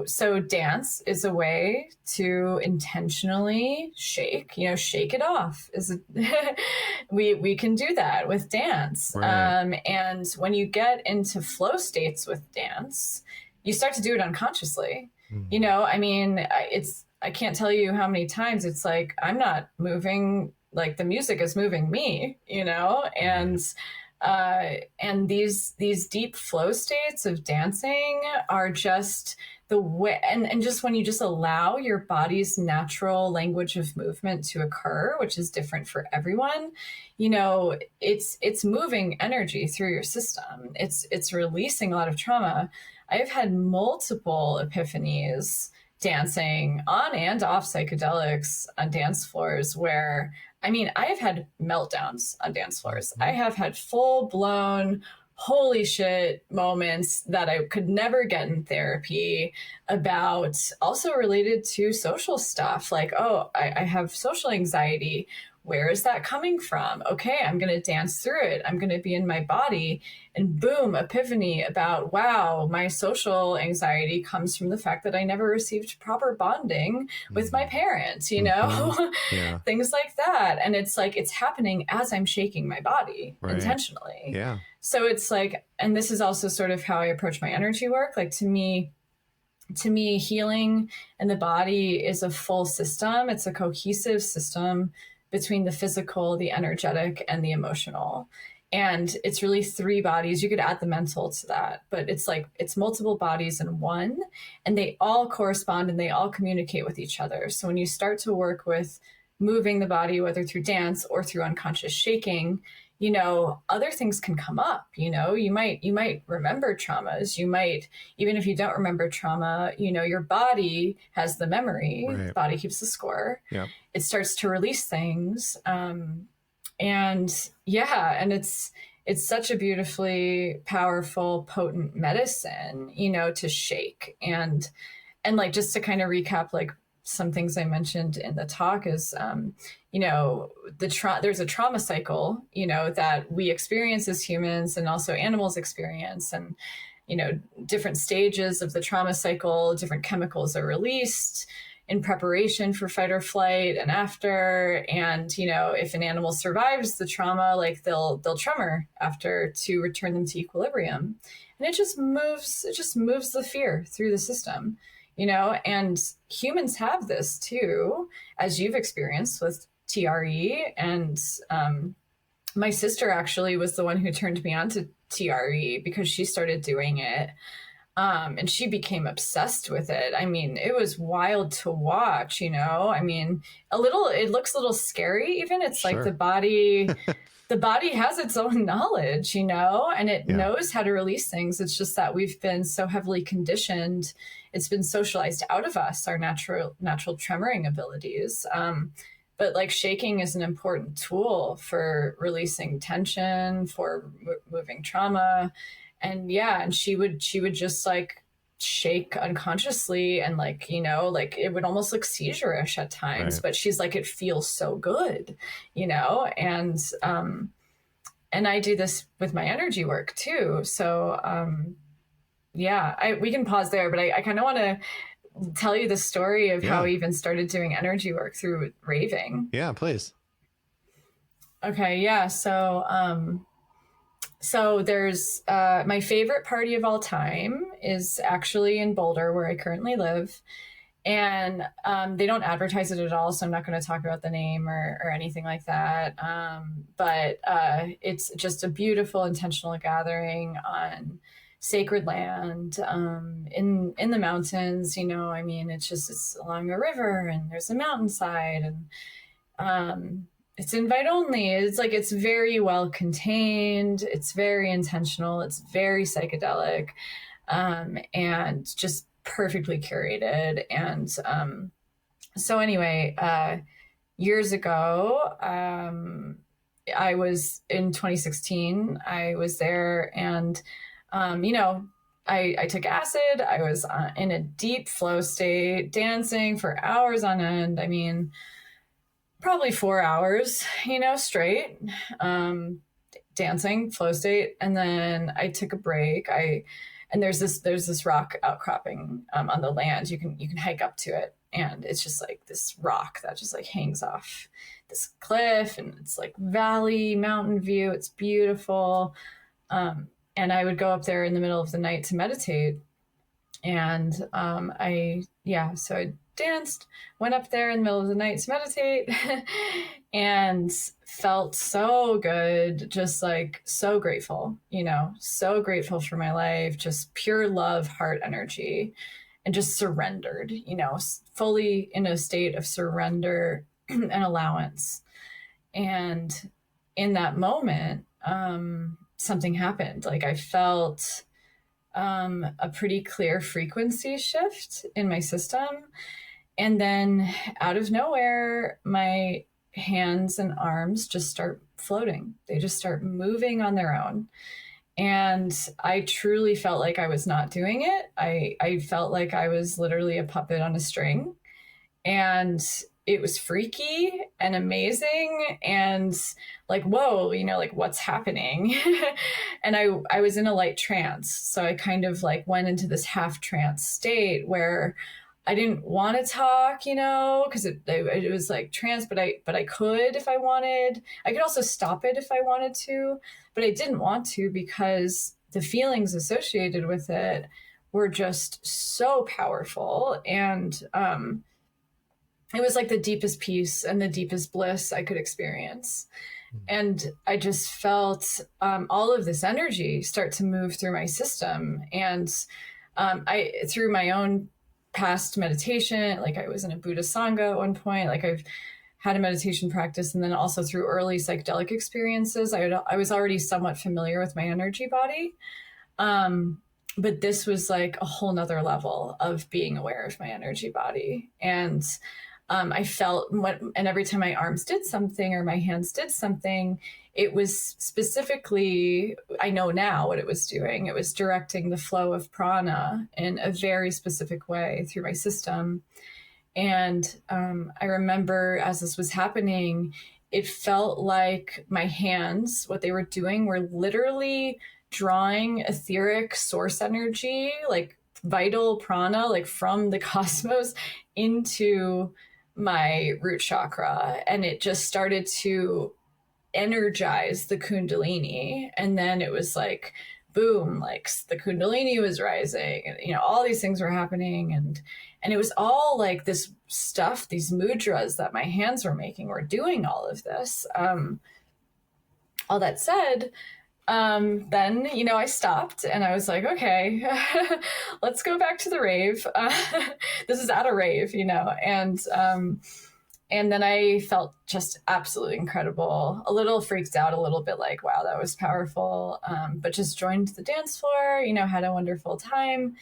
So dance is a way to intentionally shake, you know, shake it off. We can do that with dance. Right. And when you get into flow states with dance, you start to do it unconsciously. You know, I mean, I can't tell you how many times it's like, I'm not moving, like the music is moving me, you know? And And these deep flow states of dancing are just the way, and just when you just allow your body's natural language of movement to occur, which is different for everyone, you know, it's moving energy through your system. It's releasing a lot of trauma. I've had multiple epiphanies dancing on and off psychedelics on dance floors where, I mean, I have had meltdowns on dance floors. I have had full blown, holy shit moments that I could never get in therapy about, also related to social stuff. Like, oh, I have social anxiety. Where is that coming from? Okay, I'm going to dance through it. I'm going to be in my body. And boom, epiphany about, wow, my social anxiety comes from the fact that I never received proper bonding with my parents, you know, Yeah. things like that. And it's like, it's happening as I'm shaking my body intentionally. Yeah. So it's like, and this is also sort of how I approach my energy work. Like to me, healing in the body is a full system. It's a cohesive system between the physical, the energetic, and the emotional. And it's really three bodies. You could add the mental to that, but it's like, it's multiple bodies in one, and they all correspond and they all communicate with each other. So when you start to work with moving the body, whether through dance or through unconscious shaking, you know, other things can come up. You know, you might remember traumas. You might, even if you don't remember trauma, you know, your body has the memory. Right. The body keeps the score. Yeah. It starts to release things. And yeah, and it's such a beautifully powerful, potent medicine, you know, to shake. And like, just to kind of recap, like some things I mentioned in the talk is, you know, there's a trauma cycle, you know, that we experience as humans and also animals experience. And, you know, different stages of the trauma cycle, different chemicals are released in preparation for fight or flight and after. And, you know, if an animal survives the trauma, like they'll tremor after to return them to equilibrium. And it just moves the fear through the system, you know. And humans have this too, as you've experienced with TRE. And my sister actually was the one who turned me on to TRE because she started doing it. And she became obsessed with it. I mean, it was wild to watch, you know. I mean, it looks a little scary even. It's like the body has its own knowledge, you know, and it knows how to release things. It's just that we've been so heavily conditioned. It's been socialized out of us, our natural tremoring abilities. But like shaking is an important tool for releasing tension, for moving trauma. And yeah, and she would just like shake unconsciously, and like, you know, like it would almost look seizure-ish at times, but she's like, it feels so good, you know. And I do this with my energy work too. So yeah, we can pause there, but I kind of want to tell you the story of how I even started doing energy work through raving. Yeah, please. Okay, yeah. So there's my favorite party of all time is actually in Boulder, where I currently live. And they don't advertise it at all, so I'm not going to talk about the name or anything like that. But it's just a beautiful, intentional gathering on sacred land in the mountains. You know, I mean, it's along a river, and there's a mountainside, and it's invite only. It's like, it's very well contained. It's very intentional. It's very psychedelic, and just perfectly curated. And so anyway, years ago, I was in 2016. I was there, and you know, I took acid. I was in a deep flow state, dancing for hours on end. I mean, probably 4 hours, you know, straight, dancing, flow state. And then I took a break. And there's this rock outcropping on the land. You can hike up to it, and it's just like this rock that just like hangs off this cliff, and it's like valley mountain view. It's beautiful. And I would go up there in the middle of the night to meditate. And so I danced, went up there in the middle of the night to meditate and felt so good, just like so grateful, so grateful for my life, just pure love, heart energy, and just surrendered, fully in a state of surrender and allowance. And in that moment, something happened. Like I felt a pretty clear frequency shift in my system. And then out of nowhere, my hands and arms just start floating. They just start moving on their own. And I truly felt like I was not doing it. I felt like I was literally a puppet on a string. And it was freaky and amazing and like, whoa, like what's happening? And I was in a light trance. So I kind of like went into this half trance state where I didn't want to talk, because it was like trance, but I could if I wanted. I could also stop it if I wanted to, but I didn't want to because the feelings associated with it were just so powerful. And it was like the deepest peace and the deepest bliss I could experience. And I just felt all of this energy start to move through my system. And through my own past meditation, like I was in a Buddhist Sangha at one point, like I've had a meditation practice, and then also through early psychedelic experiences, I was already somewhat familiar with my energy body. But this was like a whole nother level of being aware of my energy body. And I felt and every time my arms did something or my hands did something, it was specifically, I know now what it was doing. It was directing the flow of prana in a very specific way through my system. And I remember as this was happening, it felt like my hands, what they were doing were literally drawing etheric source energy, like vital prana, like from the cosmos into my root chakra. And it just started to energize the kundalini. And then it was like, boom, like the kundalini was rising and, all these things were happening. And it was all like this stuff, these mudras that my hands were making were doing all of this. All that said, then, I stopped and I was like, okay, let's go back to the rave. This is at a rave, and then I felt just absolutely incredible, a little freaked out, a little bit like, wow, that was powerful. But just joined the dance floor, had a wonderful time.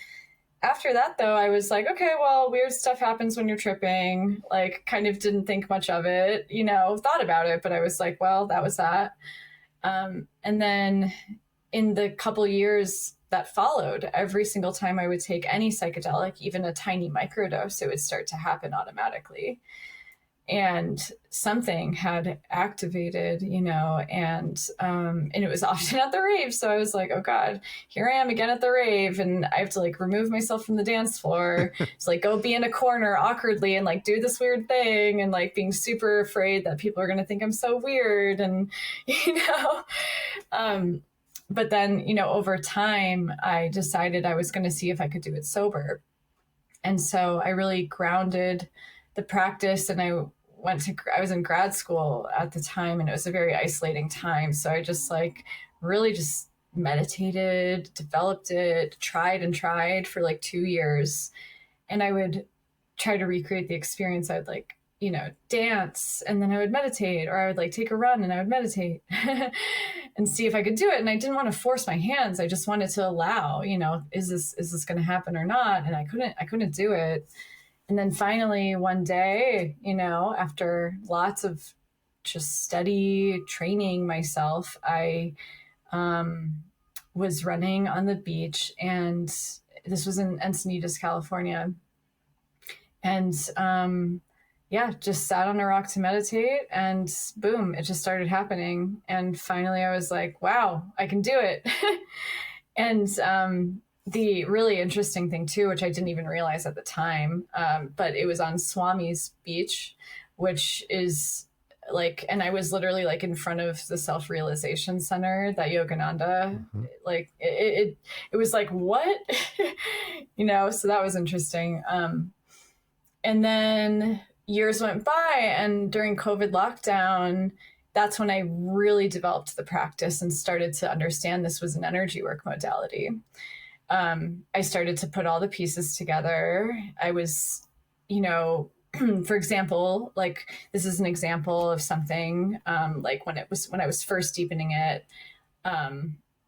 After that, though, I was like, okay, well, weird stuff happens when you're tripping, like kind of didn't think much of it, thought about it, but I was like, well, that was that. And then in the couple years that followed, every single time I would take any psychedelic, even a tiny microdose, it would start to happen automatically. And something had activated, and it was often at the rave. So I was like, oh God, here I am again at the rave. And I have to like remove myself from the dance floor. It's like, go be in a corner awkwardly and like do this weird thing. And like being super afraid that people are going to think I'm so weird. And, but then, over time, I decided I was going to see if I could do it sober. And so I really grounded the practice, and I was in grad school at the time, and it was a very isolating time. So I just like really just meditated, developed it, tried for like 2 years. And I would try to recreate the experience. I would like, dance, and then I would meditate, or I would like take a run and I would meditate and see if I could do it. And I didn't want to force my hands. I just wanted to allow, is this going to happen or not? And I couldn't do it. And then finally one day, after lots of just steady training myself, I was running on the beach, and this was in Encinitas, California. And just sat on a rock to meditate, and boom, it just started happening. And finally I was like, wow, I can do it. And the really interesting thing too, which I didn't even realize at the time, but it was on Swami's beach, which is like, and I was literally like in front of the self-realization center that Yogananda, like it was like, what, so that was interesting. and then years went by, and during COVID lockdown, that's when I really developed the practice and started to understand this was an energy work modality. I started to put all the pieces together. I was, you know, for example, like this is an example of something like when I was first deepening it.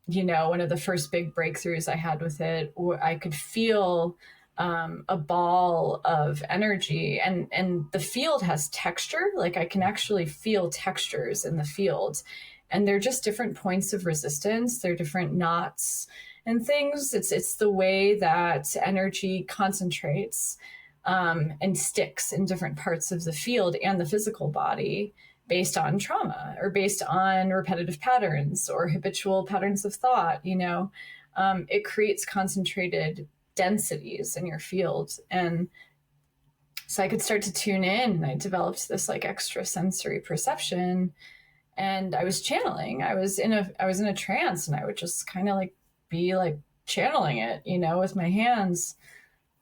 You know, one of the first big breakthroughs I had with it, I could feel a ball of energy, and the field has texture. Like I can actually feel textures in the field, and they're just different points of resistance. They're different knots and things. It's the way that energy concentrates and sticks in different parts of the field and the physical body based on trauma or based on repetitive patterns or habitual patterns of thought. You know, it creates concentrated densities in your field. And so I could start to tune in, and I developed this like extra sensory perception, and I was channeling. I was in a trance, and I would just kind of like be like channeling it, you know, with my hands.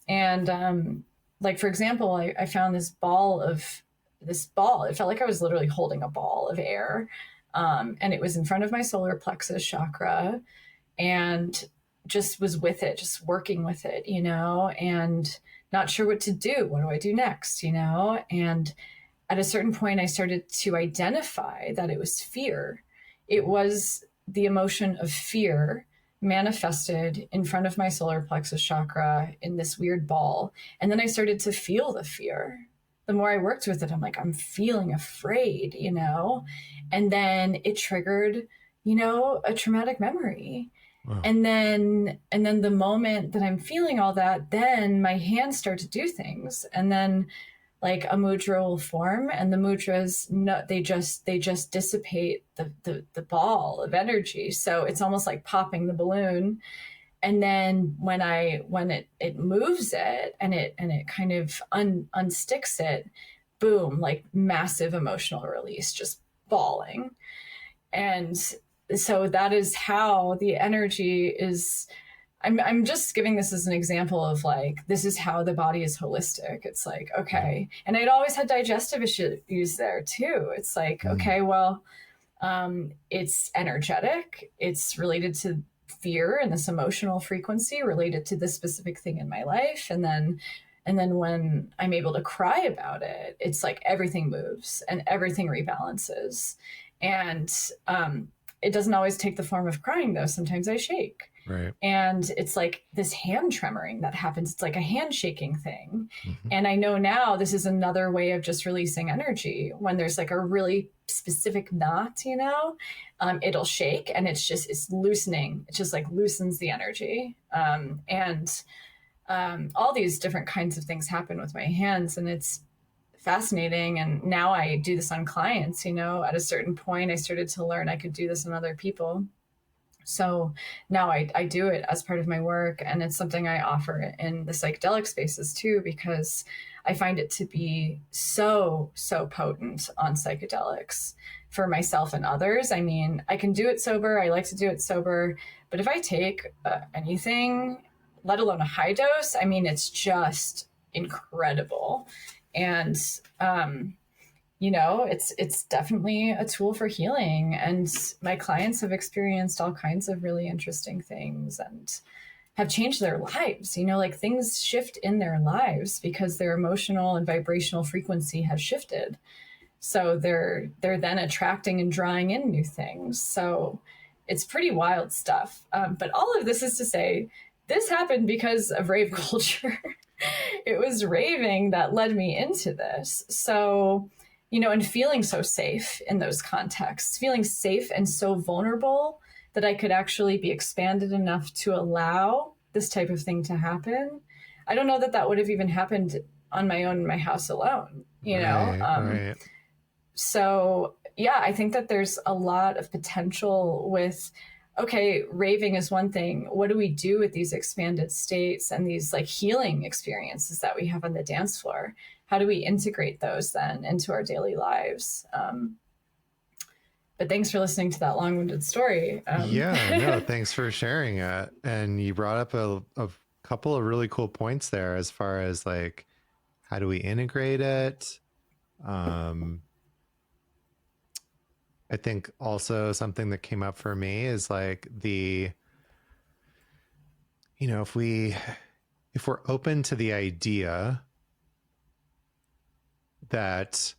And like for example, I found this ball. It felt like I was literally holding a ball of air, and it was in front of my solar plexus chakra, and just was with it, just working with it, you know, and not sure what to do. What do I do next, you know? And at a certain point, I started to identify that it was fear. It was the emotion of fear manifested in front of my solar plexus chakra in this weird ball. And then I started to feel the fear. The more I worked with it, I'm like, I'm feeling afraid, you know? And then it triggered, you know, a traumatic memory. Wow. And then the moment that I'm feeling all that, then my hands start to do things. And then like a mudra will form, and the mudras, no, they just dissipate the ball of energy. So it's almost like popping the balloon. And then when it moves it, and it kind of unsticks it, boom, like massive emotional release, just bawling. And so that is how the energy is. I'm just giving this as an example of like, this is how the body is holistic. It's like, okay. And I'd always had digestive issues there too. It's like, okay, well, it's energetic. It's related to fear and this emotional frequency related to this specific thing in my life. And then when I'm able to cry about it, it's like everything moves and everything rebalances. And it doesn't always take the form of crying though. Sometimes I shake. Right. And it's like this hand tremoring that happens. It's like a handshaking thing. Mm-hmm. And I know now this is another way of just releasing energy. When there's like a really specific knot, you know, it'll shake, and it's loosening. It just like loosens the energy. And all these different kinds of things happen with my hands, and it's fascinating. And now I do this on clients, you know. At a certain point I started to learn I could do this on other people. So now I do it as part of my work, and it's something I offer in the psychedelic spaces too, because I find it to be so potent on psychedelics for myself and others. I mean, I can do it sober. I like to do it sober, but if I take anything, let alone a high dose, I mean, it's just incredible. And, you know, it's definitely a tool for healing. And my clients have experienced all kinds of really interesting things and have changed their lives. You know, like things shift in their lives because their emotional and vibrational frequency has shifted. So they're then attracting and drawing in new things. So it's pretty wild stuff. But all of this is to say, this happened because of rave culture. It was raving that led me into this. So, you know, and feeling so safe in those contexts, feeling safe and so vulnerable that I could actually be expanded enough to allow this type of thing to happen. I don't know that that would have even happened on my own in my house alone, you know? Right. So, yeah, I think that there's a lot of potential with, okay, raving is one thing. What do we do with these expanded states and these like healing experiences that we have on the dance floor? How do we integrate those then into our daily lives? But thanks for listening to that long-winded story. Yeah, no, thanks for sharing it. And you brought up a couple of really cool points there as far as like How do we integrate it? I think also something that came up for me is like if we're open to the idea that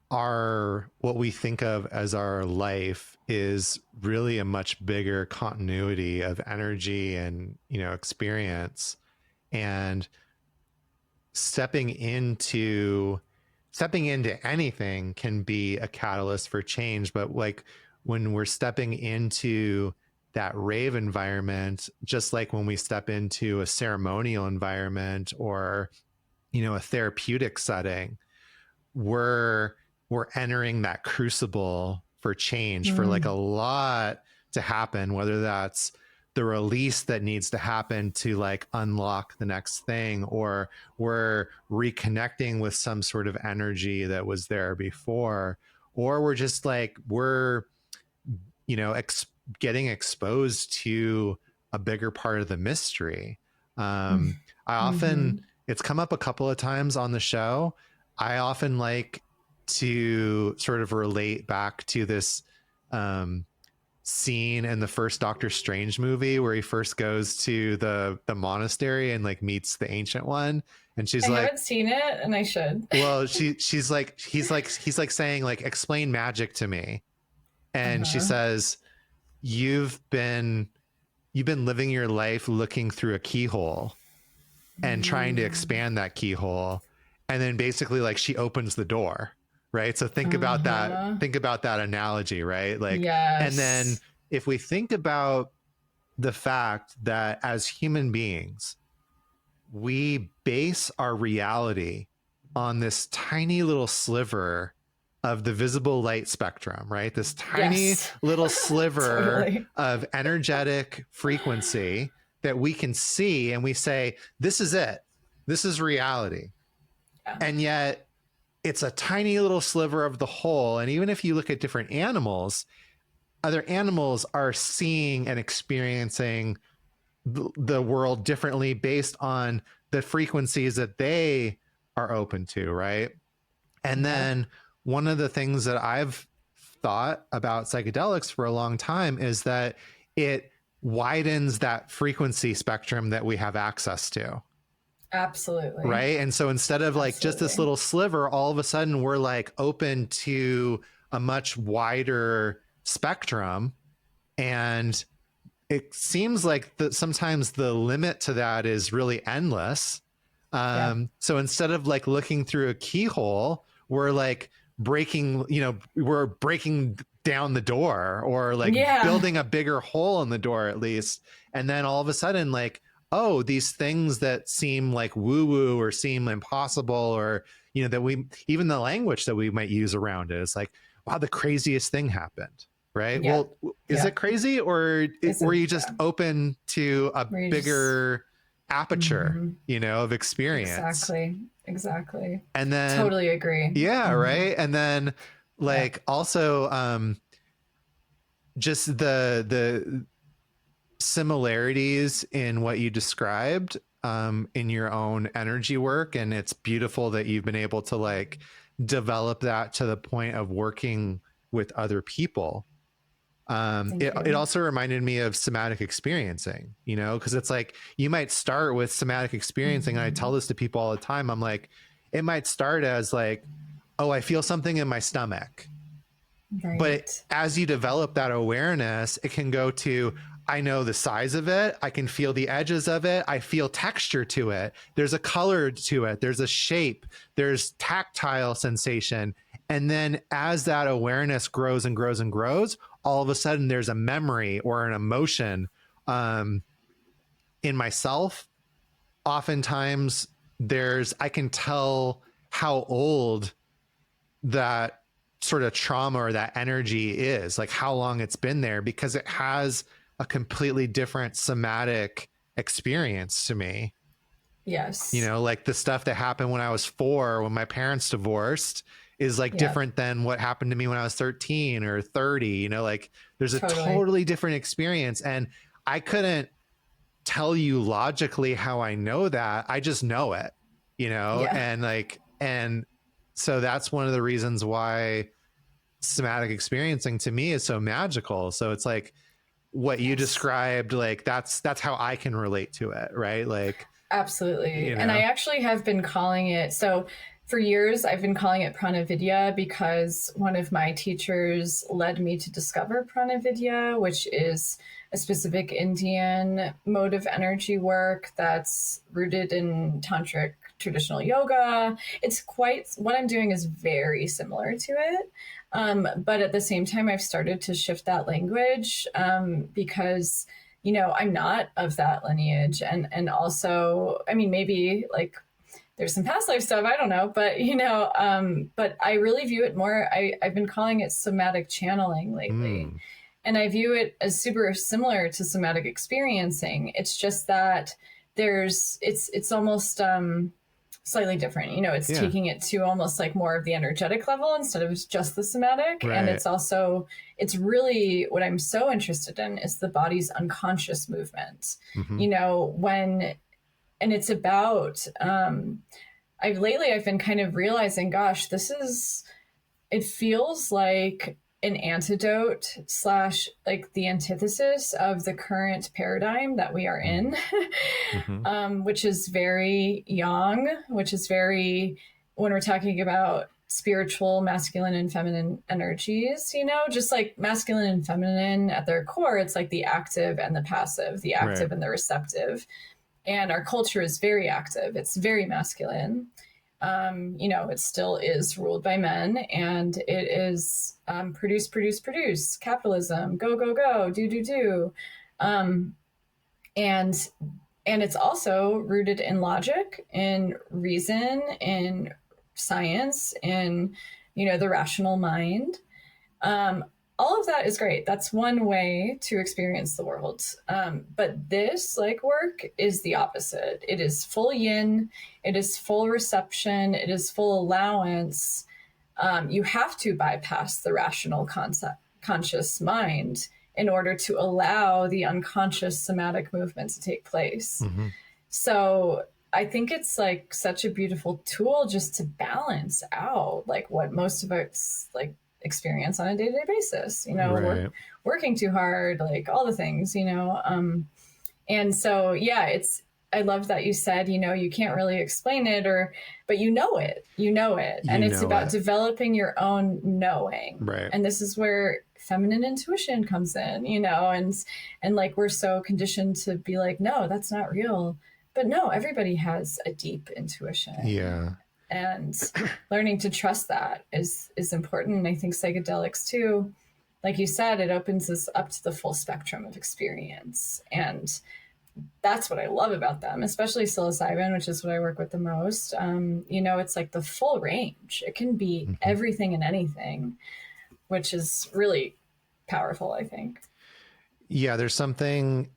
what we think of as our life is really a much bigger continuity of energy and, experience, and stepping into anything can be a catalyst for change. But like when we're stepping into that rave environment, just like when we step into a ceremonial environment or, a therapeutic setting, we're entering that crucible for change, for like a lot to happen, whether that's the release that needs to happen to like unlock the next thing, or we're reconnecting with some sort of energy that was there before, or we're just like, getting exposed to a bigger part of the mystery. I often, it's come up a couple of times on the show. I often like to sort of relate back to this scene in the first Doctor Strange movie where he first goes to the monastery and like meets the Ancient One, and she's like, I haven't seen it and I should. Well, he's like saying like, explain magic to me, and she says, you've been living your life looking through a keyhole and trying to expand that keyhole, and then basically like she opens the door. Right. So think about that analogy, right? Like, yes. And then if we think about the fact that as human beings, we base our reality on this tiny little sliver of the visible light spectrum, right? This tiny little sliver of energetic frequency that we can see, and we say, this is it. This is reality. Yeah. And yet, it's a tiny little sliver of the whole. And even if you look at different animals, other animals are seeing and experiencing the world differently based on the frequencies that they are open to, right? And then one of the things that I've thought about psychedelics for a long time is that it widens that frequency spectrum that we have access to. Absolutely. Right. And so instead of like just this little sliver, all of a sudden we're like open to a much wider spectrum. And it seems like sometimes the limit to that is really endless. So instead of like looking through a keyhole, we're like breaking down the door, or like building a bigger hole in the door at least. And then all of a sudden, like, oh, these things that seem like woo-woo or seem impossible, or, that even the language that we might use around it is like, wow, the craziest thing happened, right? Yeah. Well, is it crazy, or were you just open to a bigger aperture, of experience? Exactly. And then totally agree. Yeah. Right. And then like also just the similarities in what you described in your own energy work. And it's beautiful that you've been able to like develop that to the point of working with other people. It also reminded me of somatic experiencing, because it's like, you might start with somatic experiencing. And I tell this to people all the time. I'm like, it might start as like, oh, I feel something in my stomach. Right. But as you develop that awareness, it can go to, I know the size of it. I can feel the edges of it. I feel texture to it. There's a color to it. There's a shape. There's tactile sensation. And then as that awareness grows and grows and grows, all of a sudden there's a memory or an emotion in myself. Oftentimes I can tell how old that sort of trauma or that energy is, like how long it's been there, because it has a completely different somatic experience to me. Yes. Like the stuff that happened when I was 4, when my parents divorced, is like different than what happened to me when I was 13 or 30, like there's a totally different experience. And I couldn't tell you logically how I know that. I just know it. you know, Yeah. and so that's one of the reasons why somatic experiencing to me is so magical. So it's like what you described, like that's how I can relate to it, right? Like, Absolutely. you And I know, actually have been calling it, so for years I've been calling it pranavidya because one of my teachers led me to discover pranavidya, which is a specific Indian mode of energy work that's rooted in tantric traditional yoga. It's quite, what I'm doing is very similar to it. But at the same time, I've started to shift that language because I'm not of that lineage. And also, I mean, maybe like there's some past life stuff, I don't know, but I really view it more, I've been calling it somatic channeling lately. And I view it as super similar to somatic experiencing. It's just that it's almost slightly different. It's taking it to almost like more of the energetic level instead of just the somatic. Right. And it's really what I'm so interested in is the body's unconscious movement. And it's about, I've been kind of realizing, gosh, it feels like an antidote / like the antithesis of the current paradigm that we are in, which is very yang, which is very, when we're talking about spiritual masculine and feminine energies, just like masculine and feminine at their core, it's like the active and the passive, the active and the receptive. And our culture is very active. It's very masculine. It still is ruled by men, and it is produce, capitalism, go, go, go, do. And it's also rooted in logic, in reason, in science, in, the rational mind. All of that is great. That's one way to experience the world. But this work is the opposite. It is full yin. It is full reception. It is full allowance. You have to bypass the rational conscious mind in order to allow the unconscious somatic movement to take place. So I think it's such a beautiful tool just to balance out what most of us experience on a day-to-day basis, working too hard, all the things, and so, I love that you said, you can't really explain it but it, and it's about developing your own knowing. Right. And this is where feminine intuition comes in, and we're so conditioned to be no, that's not real. But no, everybody has a deep intuition. Yeah. And learning to trust that is important. And I think psychedelics too, like you said, it opens us up to the full spectrum of experience. And that's what I love about them, especially psilocybin, which is what I work with the most. It's the full range. It can be everything and anything, which is really powerful, I think. Yeah, there's something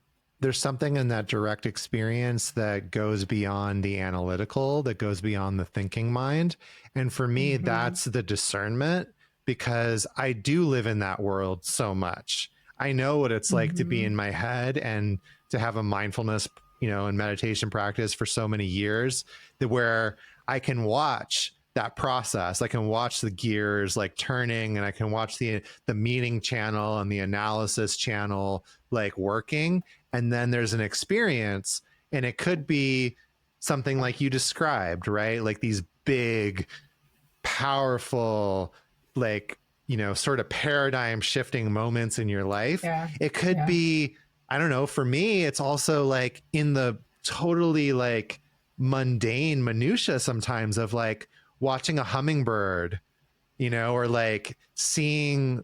in that direct experience that goes beyond the analytical, that goes beyond the thinking mind. And for me, that's the discernment, because I do live in that world so much. I know what it's like to be in my head and to have a mindfulness, and meditation practice for so many years, that where I can watch that process. I can watch the gears turning, and I can watch the meaning channel and the analysis channel working. And then there's an experience, and it could be something like you described, right? Like these big, powerful, sort of paradigm shifting moments in your life. Yeah. It could be, I don't know, for me, it's also in the totally mundane minutia sometimes of watching a hummingbird, or seeing,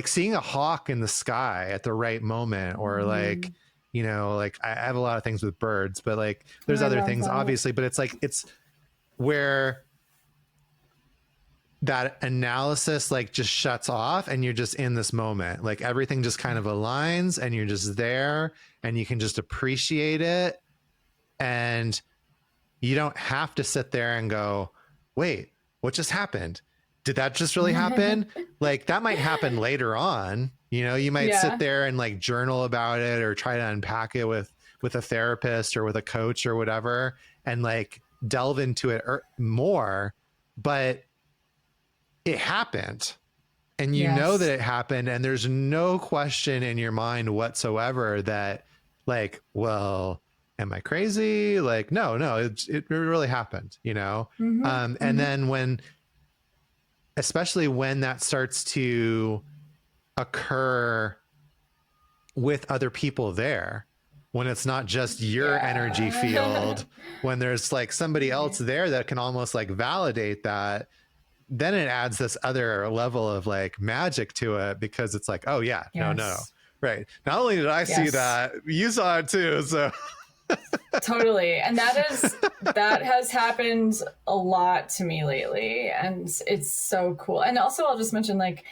seeing a hawk in the sky at the right moment, or I have a lot of things with birds, but there's other things obviously, but it's where that analysis just shuts off, and you're just in this moment, everything just kind of aligns, and you're just there, and you can just appreciate it, and you don't have to sit there and go, wait, what just happened? Did that just really happen? That might happen later on. You might sit there and journal about it, or try to unpack it with a therapist or with a coach or whatever. And delve into it more, but it happened. And you know that it happened, and there's no question in your mind whatsoever that, like, well, am I crazy? Like, no, it really happened, you know? And then especially when that starts to occur with other people there, when it's not just your energy field, when there's like somebody else there that can almost like validate that, then it adds this other level of like magic to it, because it's like, oh yeah, no. Right. Not only did I see that, you saw it too. So totally. And that has happened a lot to me lately. And it's so cool. And also I'll just mention, like,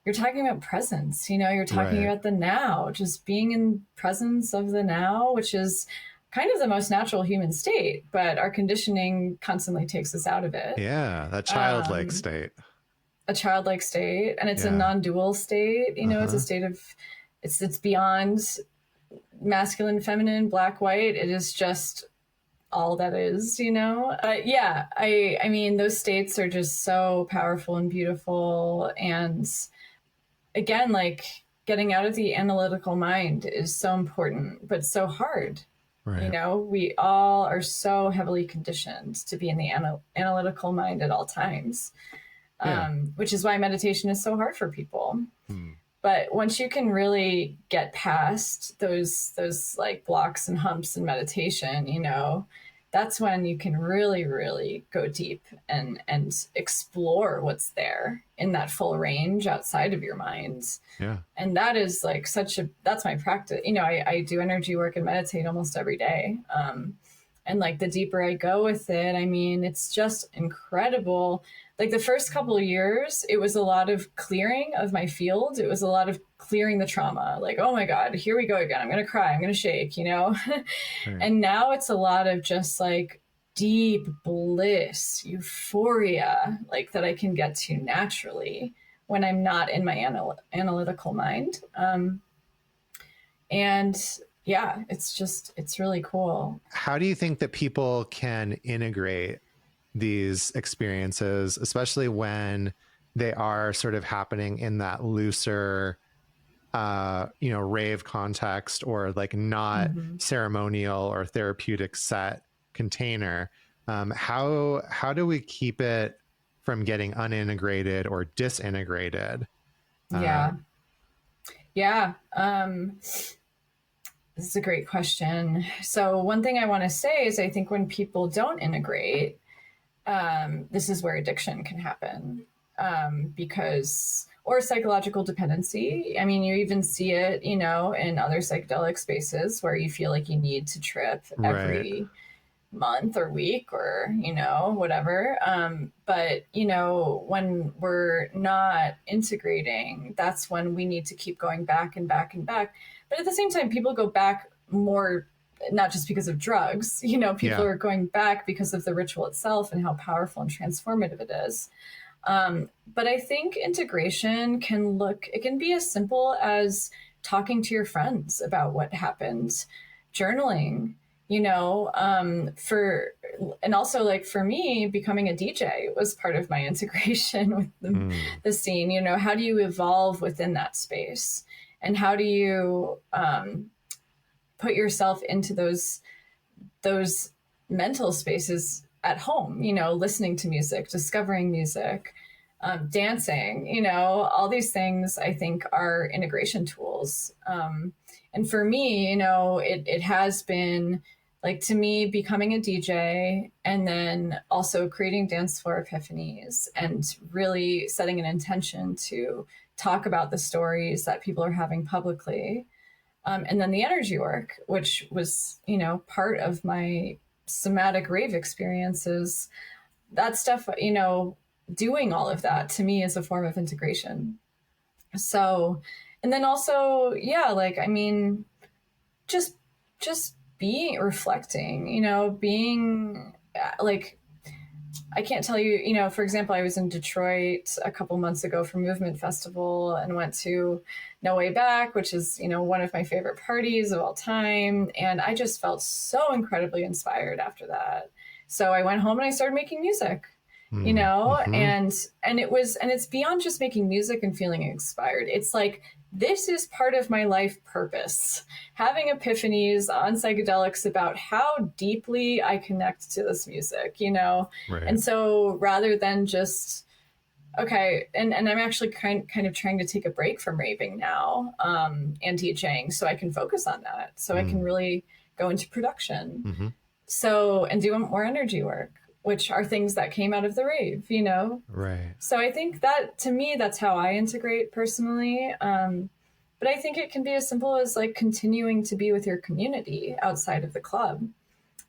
you're talking about presence, you know, you're talking about the now, just being in presence of the now, which is kind of the most natural human state, but our conditioning constantly takes us out of it. Yeah, that childlike state. A childlike state, and it's a non-dual state. You know, it's a state of, it's beyond masculine, feminine, black, white. It is just all that is, you know. I mean, those states are just so powerful and beautiful. And again, like, getting out of the analytical mind is so important, but so hard. Right. You know, we all are so heavily conditioned to be in the analytical mind at all times, which is why meditation is so hard for people. But once you can really get past those like blocks and humps in meditation, you know, that's when you can really, really go deep and explore what's there in that full range outside of your mind. Yeah. And that is like that's my practice. You know, I do energy work and meditate almost every day. And like the deeper I go with it, I mean, it's just incredible. Like the first couple of years, it was a lot of clearing of my field. It was a lot of clearing the trauma. Like, oh my God, here we go again. I'm going to cry. I'm going to shake, you know? And now it's a lot of just like deep bliss, euphoria, like that I can get to naturally when I'm not in my analytical mind. And yeah, it's really cool. How do you think that people can integrate these experiences, especially when they are sort of happening in that looser, you know, rave context, or like not ceremonial or therapeutic set container? How do we keep it from getting unintegrated or disintegrated? This is a great question. So one thing I want to say is I think when people don't integrate, this is where addiction can happen, or psychological dependency. I mean, you even see it, you know, in other psychedelic spaces where you feel like you need to trip every month or week or, you know, whatever. But, you know, when we're not integrating, that's when we need to keep going back and back and back. But at the same time, people go back more, not just because of drugs, you know, people are going back because of the ritual itself and how powerful and transformative it is. But I think integration it can be as simple as talking to your friends about what happened, journaling, you know, and also like for me, becoming a DJ was part of my integration with the scene. You know, how do you evolve within that space? And how do you put yourself into those mental spaces at home, you know, listening to music, discovering music, dancing, you know, all these things I think are integration tools. And for me, you know, it has been like, to me, becoming a DJ and then also creating dance floor epiphanies and really setting an intention to talk about the stories that people are having publicly. And then the energy work, which was, you know, part of my somatic rave experiences, that stuff, you know, doing all of that to me is a form of integration. So, and then also, yeah, like, I mean, just being reflecting, you know, being like, I can't tell you, you know, for example, I was in Detroit a couple months ago for Movement Festival and went to No Way Back, which is, you know, one of my favorite parties of all time. And I just felt so incredibly inspired after that. So I went home and I started making music, you know, and it's beyond just making music and feeling inspired. It's like, this is part of my life purpose, having epiphanies on psychedelics about how deeply I connect to this music, you know? Right. And so rather than just, okay, and I'm actually kind of trying to take a break from raving now, and DJing, so I can focus on that. So I can really go into production. So, and do more energy work, which are things that came out of the rave, you know? Right. So I think that, to me, that's how I integrate personally. But I think it can be as simple as like continuing to be with your community outside of the club,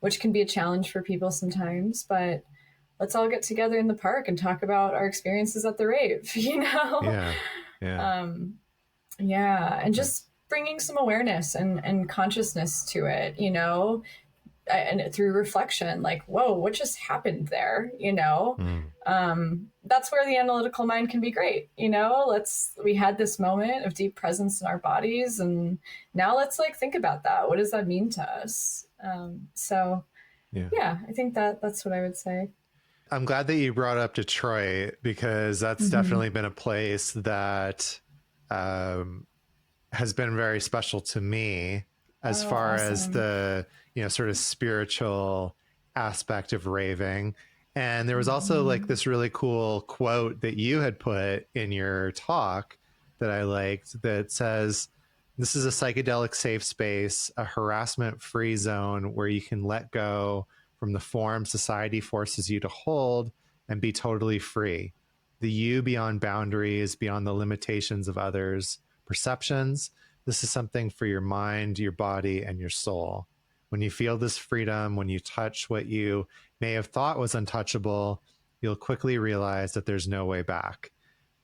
which can be a challenge for people sometimes, but let's all get together in the park and talk about our experiences at the rave, you know? Yeah. Yeah. Yeah. And just bringing some awareness and consciousness to it, you know? And through reflection, like, whoa, what just happened there, you know? That's where the analytical mind can be great, you know? We had this moment of deep presence in our bodies, and now let's like think about that. What does that mean to us? So yeah, I think that's what I would say. I'm glad that you brought up Detroit, because that's definitely been a place that has been very special to me as far as the, you know, sort of spiritual aspect of raving. And there was also like this really cool quote that you had put in your talk that I liked that says, "This is a psychedelic safe space, a harassment-free zone where you can let go from the form society forces you to hold and be totally free. The you beyond boundaries, beyond the limitations of others' perceptions. This is something for your mind, your body, and your soul. When you feel this freedom, when you touch what you may have thought was untouchable, you'll quickly realize that there's no way back.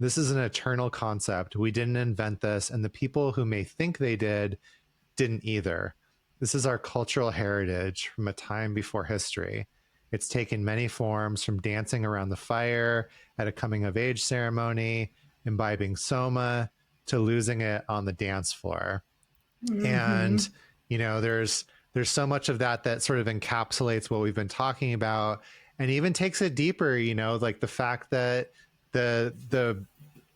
This is an eternal concept. We didn't invent this, and the people who may think they didn't either. This is our cultural heritage from a time before history. It's taken many forms, from dancing around the fire at a coming of age ceremony, imbibing soma, to losing it on the dance floor." And, you know, there's so much of that sort of encapsulates what we've been talking about, and even takes it deeper, you know, like the fact that the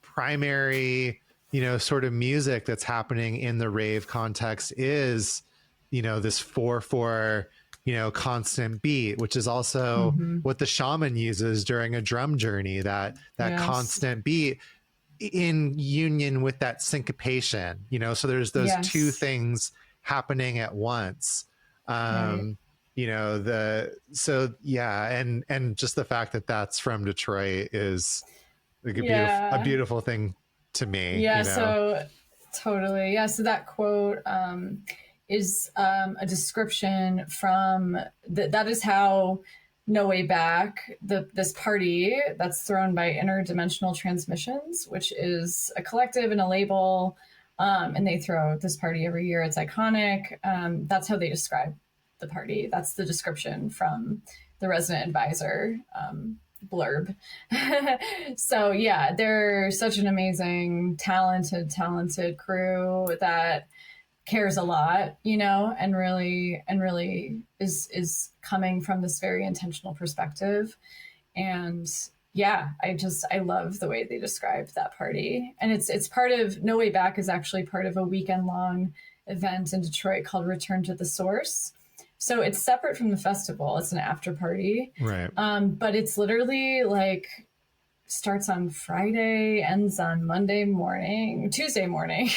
primary, you know, sort of music that's happening in the rave context is, you know, this 4/4, you know, constant beat, which is also what the shaman uses during a drum journey, that constant beat in union with that syncopation, you know, so there's those two things happening at once. You know, and just the fact that that's from Detroit is like a beautiful thing to me. Yeah, you know? So totally. Yeah, so that quote is a description from that is how No Way Back, this party that's thrown by Interdimensional Transmissions, which is a collective and a label, and they throw this party every year. It's iconic. That's how they describe the party. That's the description from the resident advisor blurb. So yeah, they're such an amazing, talented crew that cares a lot, you know, and really is coming from this very intentional perspective. And yeah, I love the way they described that party. And it's part of No Way Back is actually part of a weekend long event in Detroit called Return to the Source. So it's separate from the festival. It's an after party. Right. But it's literally like starts on Friday, ends on Tuesday morning.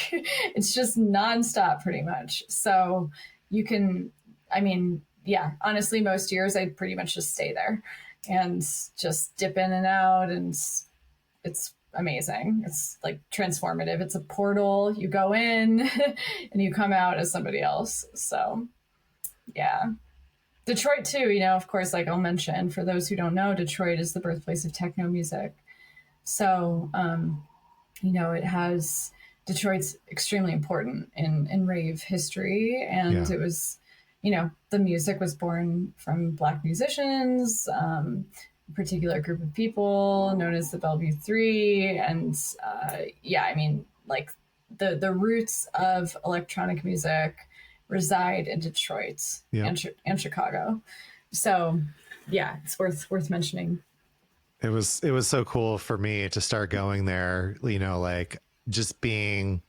It's just nonstop pretty much. So you can, I mean, yeah, honestly, most years I'd pretty much just stay there and just dip in and out. And it's amazing. It's like transformative. It's a portal. You go in and you come out as somebody else. So yeah. Detroit too, you know, of course, like I'll mention, for those who don't know, Detroit is the birthplace of techno music. So, you know, Detroit's extremely important in rave history. And it was, you know, the music was born from Black musicians, a particular group of people known as the Bellevue Three. And I mean, like the roots of electronic music reside in Detroit and Chicago. So yeah, it's worth mentioning. It was so cool for me to start going there, like just being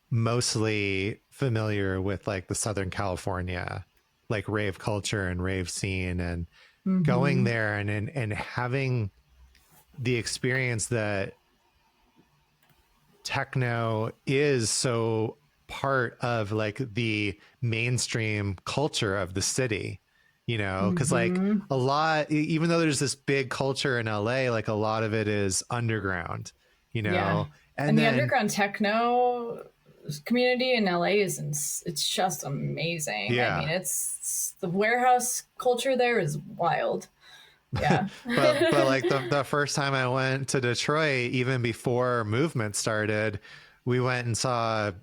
mostly familiar with like the Southern California, like rave culture and rave scene, and going there and having the experience that techno is so part of like the mainstream culture of the city, because like a lot, even though there's this big culture in LA, like a lot of it is underground, Yeah. and And the then underground techno community in LA it's just amazing. I mean, yeah. it's the warehouse culture there is wild. Yeah. But like the first time I went to Detroit, even before movement started, we went and saw,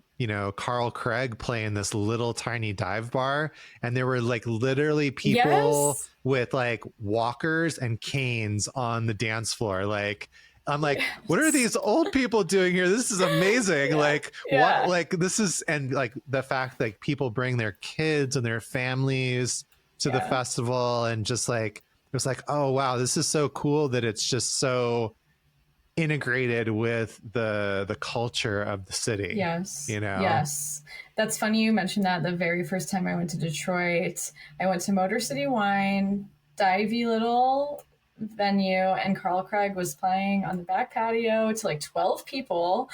Carl Craig play in this little tiny dive bar, and there were like literally people Yes. with like walkers and canes on the dance floor. Like, I'm like, what are Yes. these old people doing here? This is amazing. Yeah. Like, what, Yeah. like, this is, and like the fact that people bring their kids and their families to the Yeah. festival, and just like, it was like, oh wow, this is so cool that it's just so integrated with the culture of the city, Yes. Yes. That's funny you mentioned that. The very first time I went to Detroit, I went to Motor City Wine, divey little venue, and Carl Craig was playing on the back patio to like 12 people.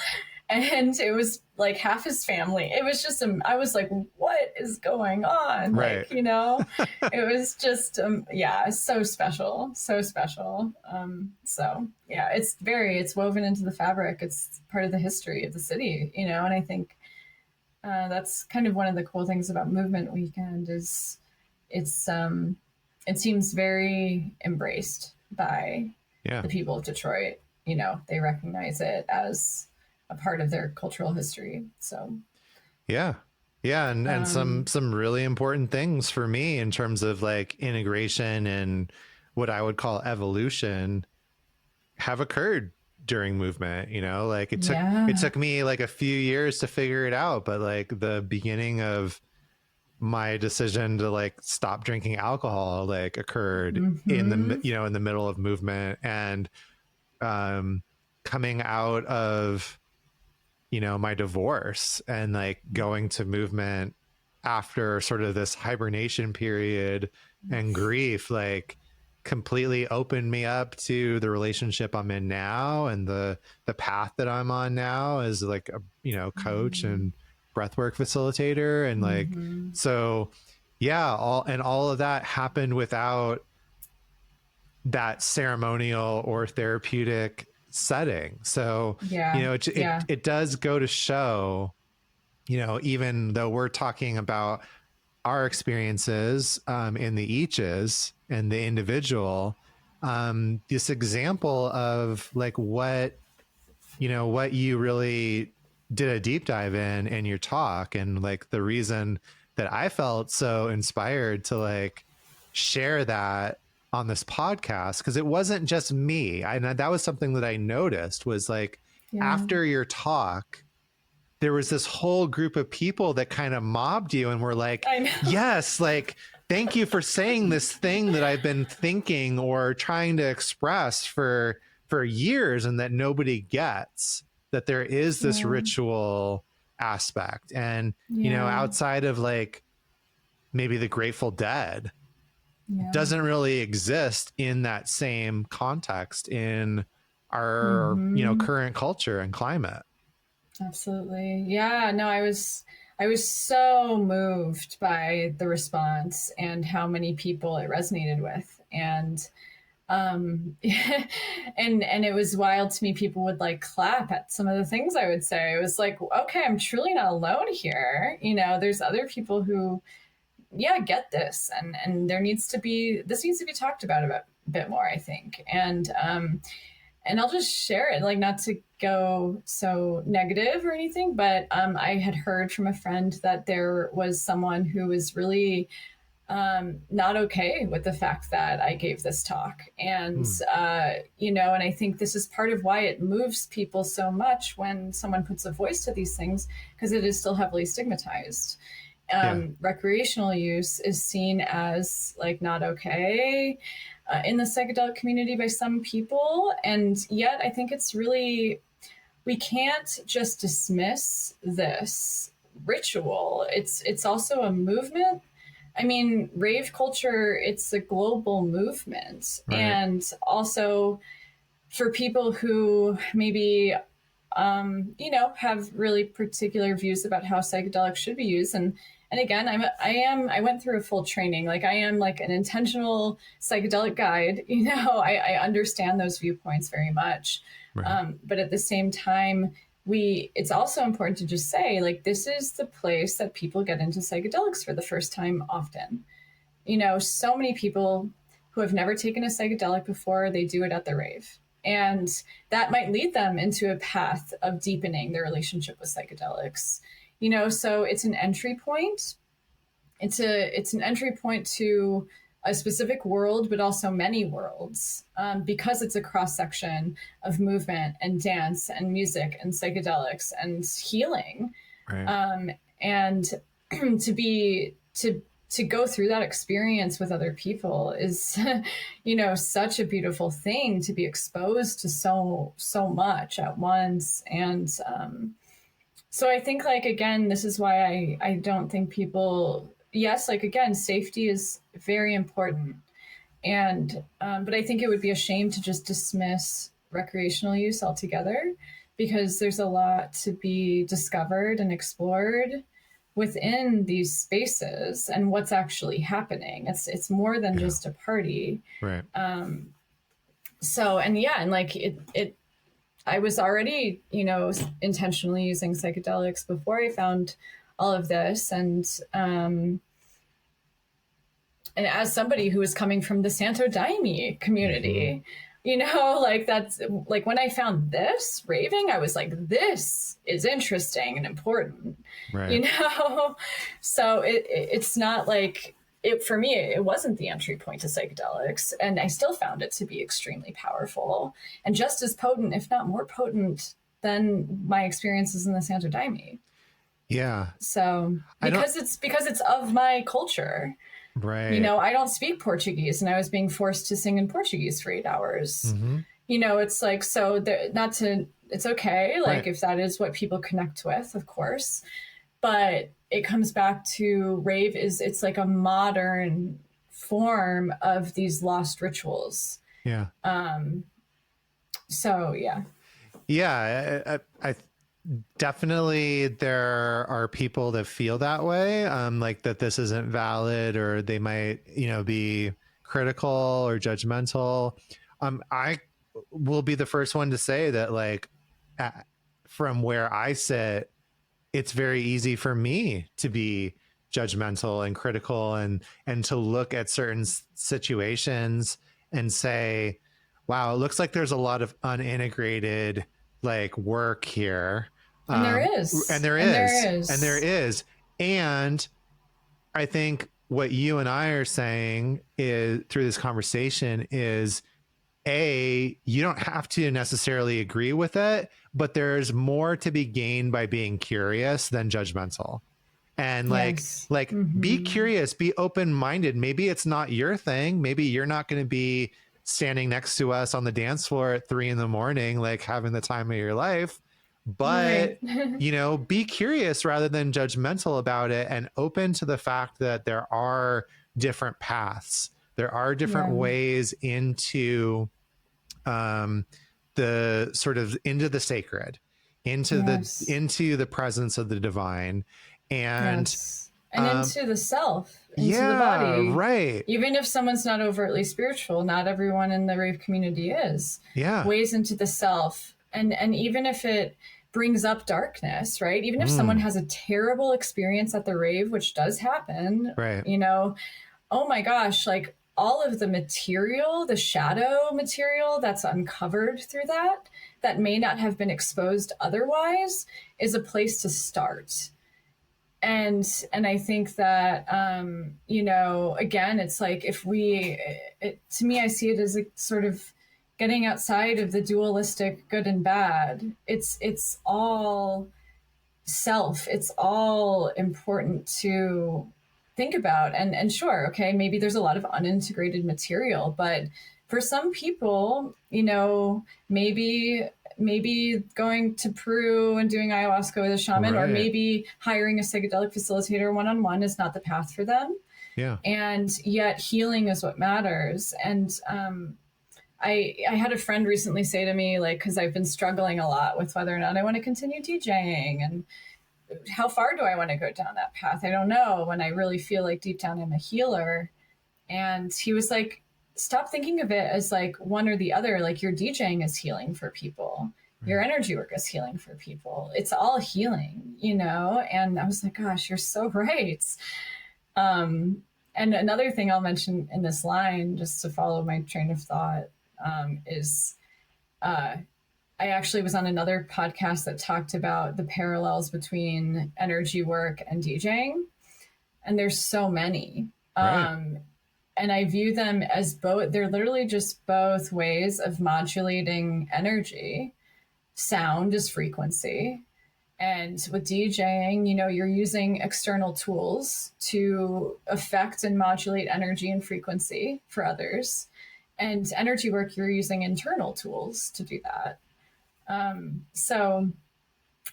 And it was like half his family. It was just, I was like, what is going on? Right. Like, it was just, yeah, so special, so special. So yeah, it's woven into the fabric. It's part of the history of the city, and I think that's kind of one of the cool things about Movement Weekend is it's, it seems very embraced by Yeah. the people of Detroit. They recognize it as a part of their cultural history. So Yeah. Yeah. And some really important things for me in terms of like integration and what I would call evolution have occurred during movement. Like it yeah. took me like a few years to figure it out, but like the beginning of my decision to like stop drinking alcohol like occurred in the in the middle of movement, and coming out of my divorce and like going to movement after sort of this hibernation period and grief, like completely opened me up to the relationship I'm in now, and the path that I'm on now as like a coach and breathwork facilitator, and like so yeah, all of that happened without that ceremonial or therapeutic setting. So Yeah. it does go to show, even though we're talking about our experiences in the eaches and the individual, this example of like what you really did a deep dive in your talk, and like the reason that I felt so inspired to like share that on this podcast, because it wasn't just me. And that was something that I noticed was like Yeah. after your talk, there was this whole group of people that kind of mobbed you and were like, I know. yes, like, thank you for saying this thing that I've been thinking or trying to express for years, and that nobody gets, that there is this ritual aspect. And, outside of like maybe the Grateful Dead, doesn't really exist in that same context in our, current culture and climate. Absolutely. Yeah, no, I was so moved by the response and how many people it resonated with. And and it was wild to me. People would like clap at some of the things I would say. It was like, okay, I'm truly not alone here. There's other people who, yeah, get this, and this needs to be talked about a bit more, I think. And I'll just share it, like not to go so negative or anything, but I had heard from a friend that there was someone who was really not okay with the fact that I gave this talk. And, and I think this is part of why it moves people so much when someone puts a voice to these things, because it is still heavily stigmatized. Recreational use is seen as like not okay in the psychedelic community by some people. And yet I think it's really, we can't just dismiss this ritual. It's also a movement. I mean, rave culture, it's a global movement. Right. And also for people who maybe have really particular views about how psychedelics should be used. And again, I went through a full training. Like I am like an intentional psychedelic guide. I understand those viewpoints very much. Right. But at the same time, it's also important to just say, like, this is the place that people get into psychedelics for the first time often. So many people who have never taken a psychedelic before, they do it at the rave. And that might lead them into a path of deepening their relationship with psychedelics. So it's an entry point. It's an entry point to a specific world, but also many worlds, because it's a cross section of movement and dance and music and psychedelics and healing. Right. And to go through that experience with other people is, such a beautiful thing, to be exposed to so much at once. And so I think, like, again, this is why I don't think people, yes, like, again, safety is very important. And, but I think it would be a shame to just dismiss recreational use altogether, because there's a lot to be discovered and explored within these spaces and what's actually happening. It's more than just a party. Right. And like I was already, intentionally using psychedelics before I found all of this. And as somebody who was coming from the Santo Daime community, like that's like when I found this raving, I was like, this is interesting and important, Right. So it's not like for me, it wasn't the entry point to psychedelics, and I still found it to be extremely powerful and just as potent, if not more potent, than my experiences in the Santo Daime. Yeah. So because it's of my culture. Right. I don't speak Portuguese, and I was being forced to sing in Portuguese for 8 hours. Mm-hmm. It's like, so it's okay. Like, Right. if that is what people connect with, of course. But it comes back to rave it's like a modern form of these lost rituals. Yeah. So, yeah. Yeah. I definitely, there are people that feel that way, like that this isn't valid, or they might, be critical or judgmental. I will be the first one to say that, like, from where I sit, it's very easy for me to be judgmental and critical, and to look at certain situations and say, wow, it looks like there's a lot of unintegrated like work here. And there is. And I think what you and I are saying is, through this conversation, is you don't have to necessarily agree with it, but there's more to be gained by being curious than judgmental. And be curious, be open-minded. Maybe it's not your thing. Maybe you're not going to be standing next to us on the dance floor at 3 a.m, like having the time of your life. But, right. Be curious rather than judgmental about it, and open to the fact that there are different paths. There are different ways into the sort of into the sacred, into the presence of the divine, and into the self, into the body. Right. Even if someone's not overtly spiritual, not everyone in the rave community is. Yeah. Ways into the self. And even if it brings up darkness, right? Even if someone has a terrible experience at the rave, which does happen, right? Oh my gosh, like all of the material, the shadow material that's uncovered through that may not have been exposed otherwise, is a place to start. And I think that, again, it's like, to me, I see it as a sort of getting outside of the dualistic good and bad. It's all self. It's all important to think about. And sure, okay, maybe there's a lot of unintegrated material, but for some people, you know, maybe going to Peru and doing ayahuasca with a shaman, or Right. maybe hiring a psychedelic facilitator one-on-one is not the path for them. Yeah. And yet healing is what matters. And I had a friend recently say to me, like, because I've been struggling a lot with whether or not I want to continue DJing and how far do I want to go down that path? I don't know, when I really feel like deep down I'm a healer. And he was like, stop thinking of it as like one or the other. Like, your DJing is healing for people, your energy work is healing for people. It's all healing, you know? And I was like, gosh, you're so right. And another thing I'll mention in this line, just to follow my train of thought, is uh, I actually was on another podcast that talked about the parallels between energy work and DJing. And there's so many. Right. And I view them as both, they're literally just both ways of modulating energy. Sound is frequency. And with DJing, you know, you're using external tools to affect and modulate energy and frequency for others. And energy work, you're using internal tools to do that. So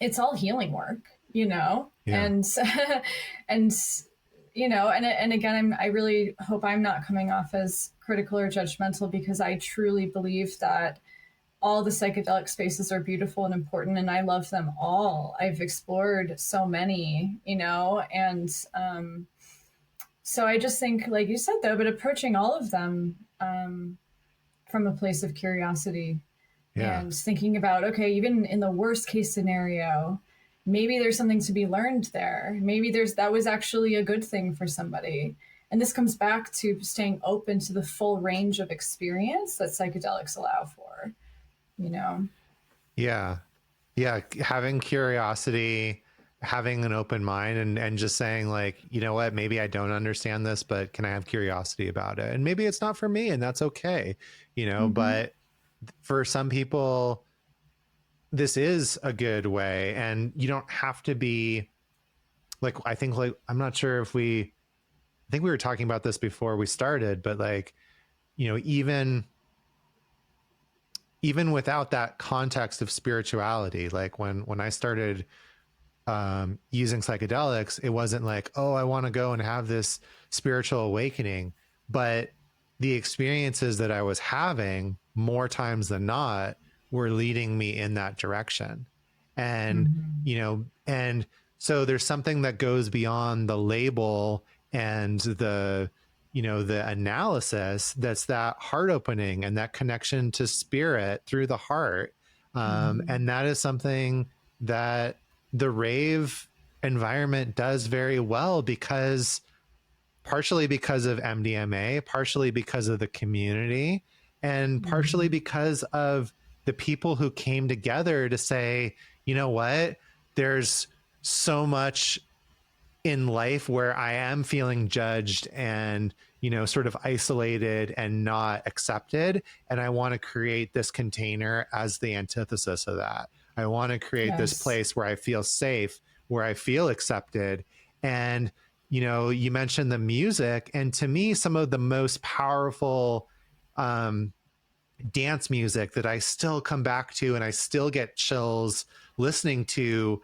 it's all healing work, you know, Yeah. and you know, and again, I really hope I'm not coming off as critical or judgmental, because I truly believe that all the psychedelic spaces are beautiful and important, and I love them all. I've explored so many, you know, and so I just think, like you said, though, but approaching all of them from a place of curiosity, Yeah. and thinking about, okay, even in the worst case scenario, maybe there's something to be learned there. Maybe that was actually a good thing for somebody. And this comes back to staying open to the full range of experience that psychedelics allow for, you know? Yeah. Yeah. Having curiosity, having an open mind, and just saying, like, you know what, maybe I don't understand this, but can I have curiosity about it? And maybe it's not for me, and that's okay, you know, but for some people, this is a good way, and you don't have to be like, I think, like, I'm not sure if I think we were talking about this before we started, but like, you know, even without that context of spirituality, like when I started using psychedelics, it wasn't like, oh, I want to go and have this spiritual awakening, but the experiences that I was having more times than not were leading me in that direction. And, you know, and so there's something that goes beyond the label and the, you know, the analysis, that's that heart opening and that connection to spirit through the heart. And that is something that the rave environment does very well, because partially because of MDMA, partially because of the community, and partially because of the people who came together to say, you know what, there's so much in life where I am feeling judged and, you know, sort of isolated and not accepted. And I want to create this container as the antithesis of that. I want to create this Yes. place where I feel safe, where I feel accepted. And, you know, you mentioned the music. And to me, some of the most powerful dance music that I still come back to and I still get chills listening to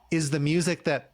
is the music that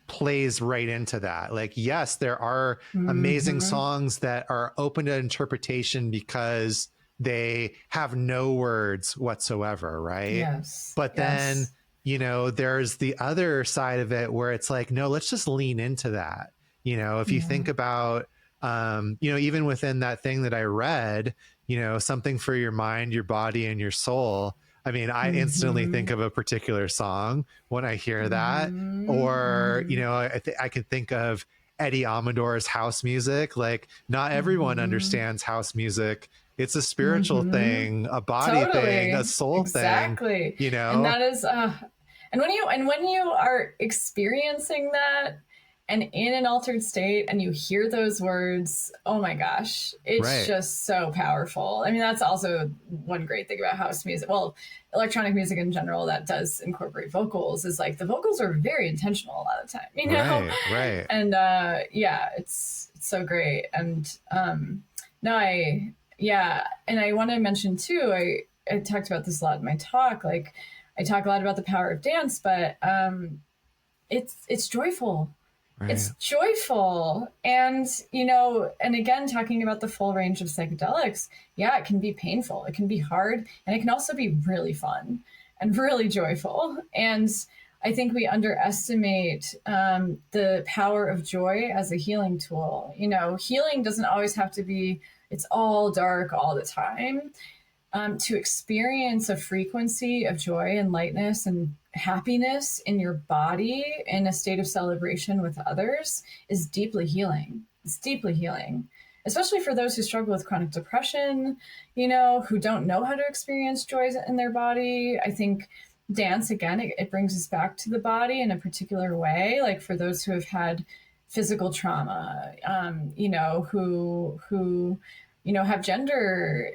plays right into that. Like, yes, there are amazing songs that are open to interpretation because they have no words whatsoever, right? Yes. But then, Yes. you know, there's the other side of it where it's like, no, let's just lean into that. You know, if you Yeah. think about, you know, even within that thing that I read, you know, something for your mind, your body, and your soul. I mean, I instantly think of a particular song when I hear that. Or, you know, I can think of Eddie Amador's house music. Like, not everyone understands house music. It's a spiritual thing, a body thing, a Totally. soul thing, Exactly. you And know? that is and when you are experiencing that, and in an altered state, and you hear those words, oh my gosh, it's Right. just so powerful. I mean, that's also one great thing about house music. Well, electronic music in general that does incorporate vocals is like the vocals are very intentional a lot of the time, you know? Right. Right. And yeah, it's so great. And no, yeah. And I want to mention too, I talked about this a lot in my talk. Like, I talk a lot about the power of dance, but it's joyful. Right. It's joyful. And, you know, and again, talking about the full range of psychedelics, yeah, it can be painful, it can be hard, and it can also be really fun and really joyful. And I think we underestimate the power of joy as a healing tool. You know, healing doesn't always have to be, it's all dark all the time. To experience a frequency of joy and lightness and happiness in your body in a state of celebration with others is deeply healing. It's deeply healing, especially for those who struggle with chronic depression, you know, who don't know how to experience joy in their body. I think dance, again, it brings us back to the body in a particular way. Like for those who have had physical trauma, you know, who, you know, have gender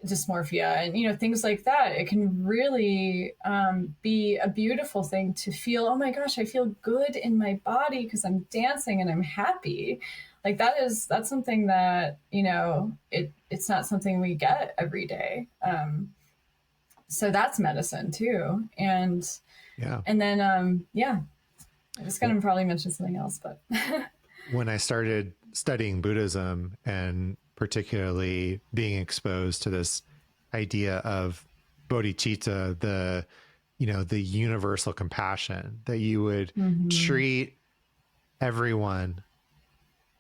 dysmorphia and, you know, things like that, it can really be a beautiful thing to feel, oh my gosh, I feel good in my body because I'm dancing and I'm happy. Like that's something that, you know, it's not something we get every day. So that's medicine too. And Yeah. And then yeah, I was gonna probably mention something else, but when I started studying Buddhism and particularly being exposed to this idea of bodhicitta, the, you know, the universal compassion that you would treat everyone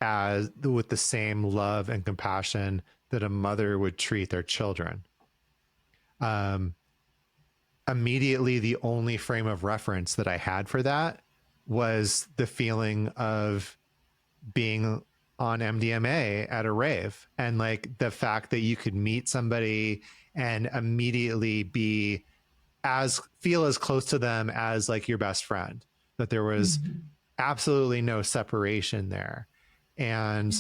as with the same love and compassion that a mother would treat their children. Immediately, the only frame of reference that I had for that was the feeling of being on MDMA at a rave, and like the fact that you could meet somebody and immediately feel as close to them as like your best friend, that there was absolutely no separation there. And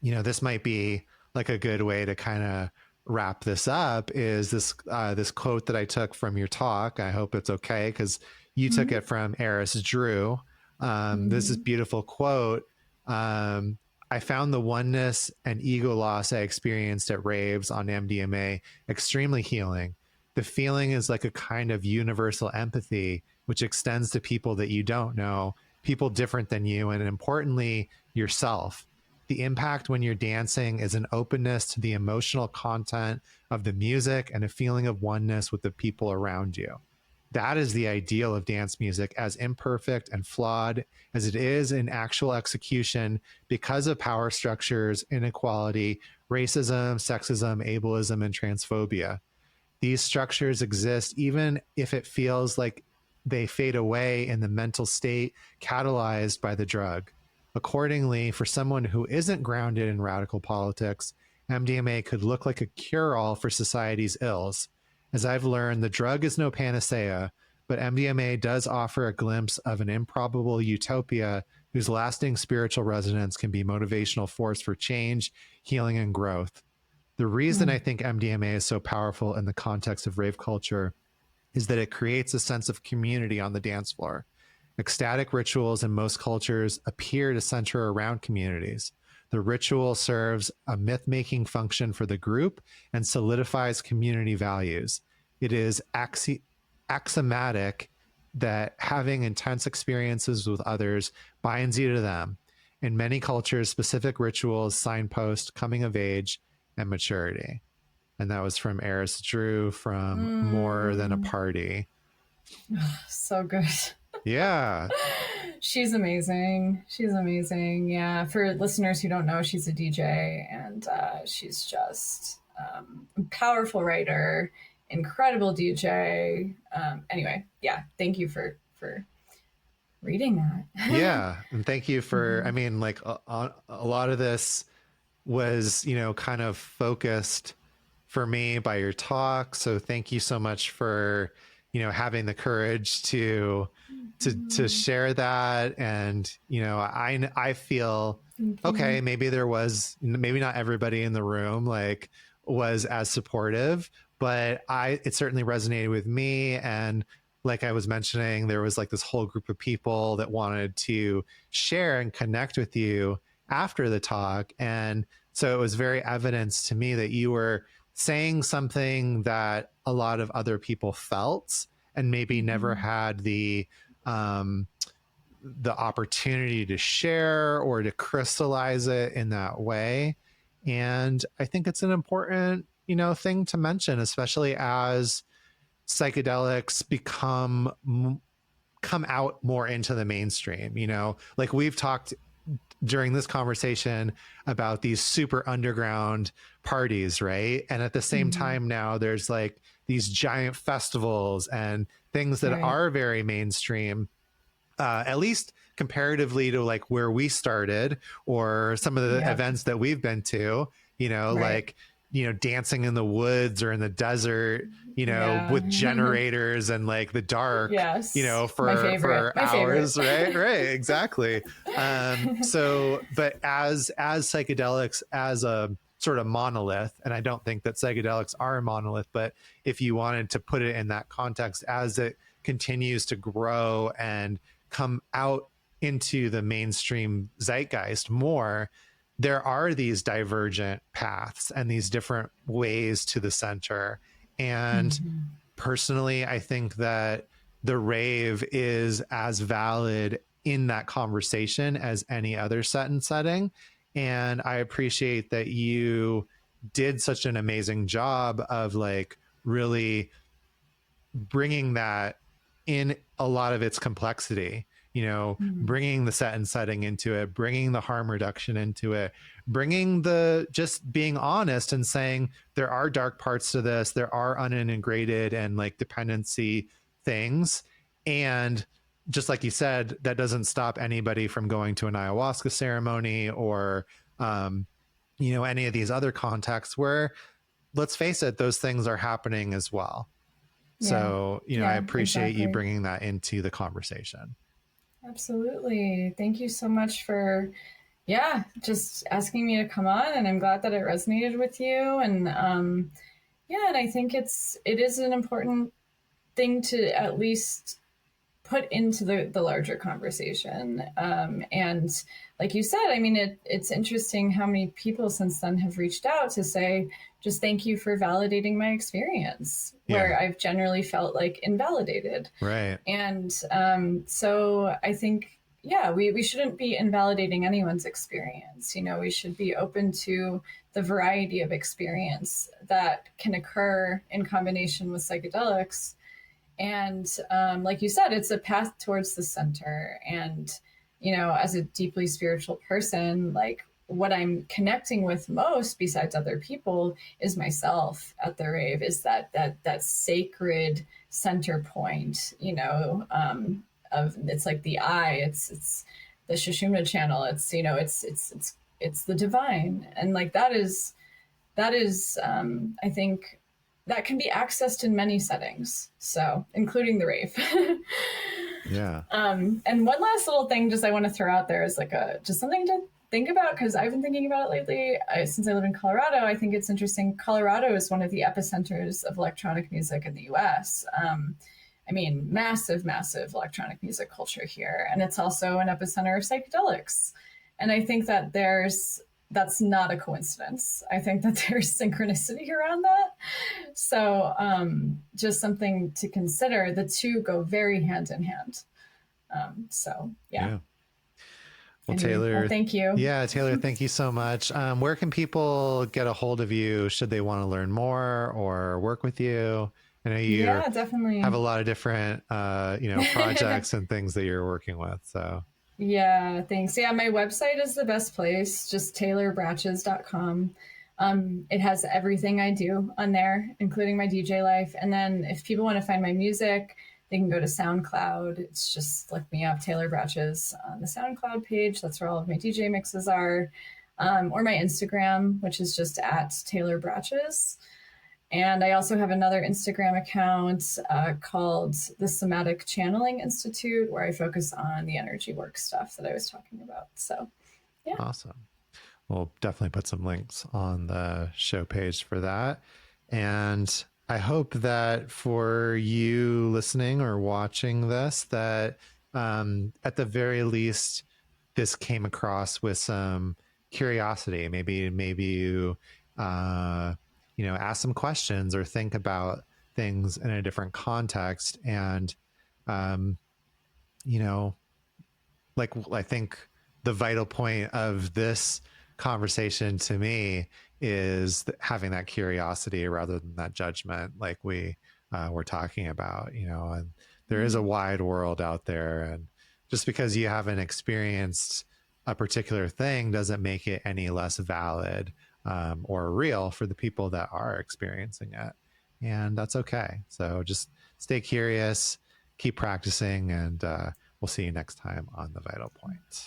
you know, this might be like a good way to kind of wrap this up, is this this quote that I took from your talk. I hope it's okay because you took it from Eris Drew. This is beautiful quote. I found the oneness and ego loss I experienced at raves on MDMA extremely healing. The feeling is like a kind of universal empathy, which extends to people that you don't know, people different than you, and importantly, yourself. The impact when you're dancing is an openness to the emotional content of the music and a feeling of oneness with the people around you. That is the ideal of dance music, as imperfect and flawed as it is in actual execution because of power structures, inequality, racism, sexism, ableism, and transphobia. These structures exist even if it feels like they fade away in the mental state catalyzed by the drug. Accordingly, for someone who isn't grounded in radical politics, MDMA could look like a cure-all for society's ills. As I've learned, the drug is no panacea, but MDMA does offer a glimpse of an improbable utopia whose lasting spiritual resonance can be motivational force for change, healing, and growth. The reason I think MDMA is so powerful in the context of rave culture is that it creates a sense of community on the dance floor. Ecstatic rituals in most cultures appear to center around communities. The ritual serves a myth-making function for the group and solidifies community values. It is axiomatic that having intense experiences with others binds you to them. In many cultures, specific rituals signpost coming of age and maturity. And that was from Eris Drew from More Than a Party. so good. Yeah. She's amazing. She's amazing. Yeah. For listeners who don't know, she's a DJ, and she's just a powerful writer, incredible DJ. Anyway, yeah. Thank you for reading that. Yeah. And thank you for, I mean, like a lot of this was, you know, kind of focused for me by your talk. So thank you so much for having the courage to share that. And, I feel, okay, maybe maybe not everybody in the room like was as supportive, but it certainly resonated with me. And like I was mentioning, there was like this whole group of people that wanted to share and connect with you after the talk. And so it was very evidence to me that you were saying something that a lot of other people felt and maybe never had the opportunity to share or to crystallize it in that way. And I think it's an important, thing to mention, especially as psychedelics come out more into the mainstream. Like we've talked during this conversation about these super underground parties, right? And at the same time now there's like these giant festivals and things that are very mainstream, at least comparatively to like where we started or some of the events that we've been to, like, dancing in the woods or in the desert, with generators and like the dark, for hours. Right. Exactly. But as psychedelics, as a sort of monolith, and I don't think that psychedelics are a monolith, but if you wanted to put it in that context, as it continues to grow and come out into the mainstream zeitgeist more, there are these divergent paths and these different ways to the center. And personally, I think that the rave is as valid in that conversation as any other set and setting. And I appreciate that you did such an amazing job of like really bringing that in a lot of its complexity, bringing the set and setting into it, bringing the harm reduction into it, bringing just being honest and saying there are dark parts to this, there are unintegrated and like dependency things. And just like you said, that doesn't stop anybody from going to an ayahuasca ceremony or, any of these other contexts where, let's face it, those things are happening as well. So, I appreciate you bringing that into the conversation. Absolutely. Thank you so much for, just asking me to come on. And I'm glad that it resonated with you. And, and I think it is an important thing to at least put into the larger conversation. And like you said, I mean, it's interesting how many people since then have reached out to say, just thank you for validating my experience, where I've generally felt like invalidated. Right. And so I think, we shouldn't be invalidating anyone's experience. We should be open to the variety of experience that can occur in combination with psychedelics. And like you said, it's a path towards the center. And, as a deeply spiritual person, like what I'm connecting with most besides other people is myself at the rave, is that sacred center point, of it's like the eye, it's the Shushumna channel. It's, it's the divine. And like, that is I think, that can be accessed in many settings, so including the rave. And one last little thing just I want to throw out there is like just something to think about, because I've been thinking about it lately. Since I live in Colorado, I think it's interesting. Colorado is one of the epicenters of electronic music in the US. I mean, massive electronic music culture here. And it's also an epicenter of psychedelics. And I think that that's not a coincidence. I think that there's synchronicity around that. So just something to consider. The two go very hand in hand. Well, Taylor, thank you. Yeah, Taylor, thank you so much. Where can people get a hold of you should they want to learn more or work with you? I know you definitely have a lot of different, projects and things that you're working with. So yeah, thanks. Yeah, my website is the best place, just taylorbratches.com. It has everything I do on there, including my DJ life. And then if people want to find my music, they can go to SoundCloud. It's just look me up, Taylor Bratches, on the SoundCloud page. That's where all of my DJ mixes are. Or my Instagram, which is just at Taylor Bratches. And I also have another Instagram account called the Somatic Channeling Institute, where I focus on the energy work stuff that I was talking about. So, yeah. Awesome. We'll definitely put some links on the show page for that. And I hope that for you listening or watching this, that at the very least, this came across with some curiosity. Maybe you, ask some questions or think about things in a different context. And, like I think the vital point of this conversation to me is having that curiosity rather than that judgment, like we were talking about, and there is a wide world out there. And just because you haven't experienced a particular thing doesn't make it any less valid or real for the people that are experiencing it. And that's okay. So just stay curious, keep practicing, and we'll see you next time on The Vital Point.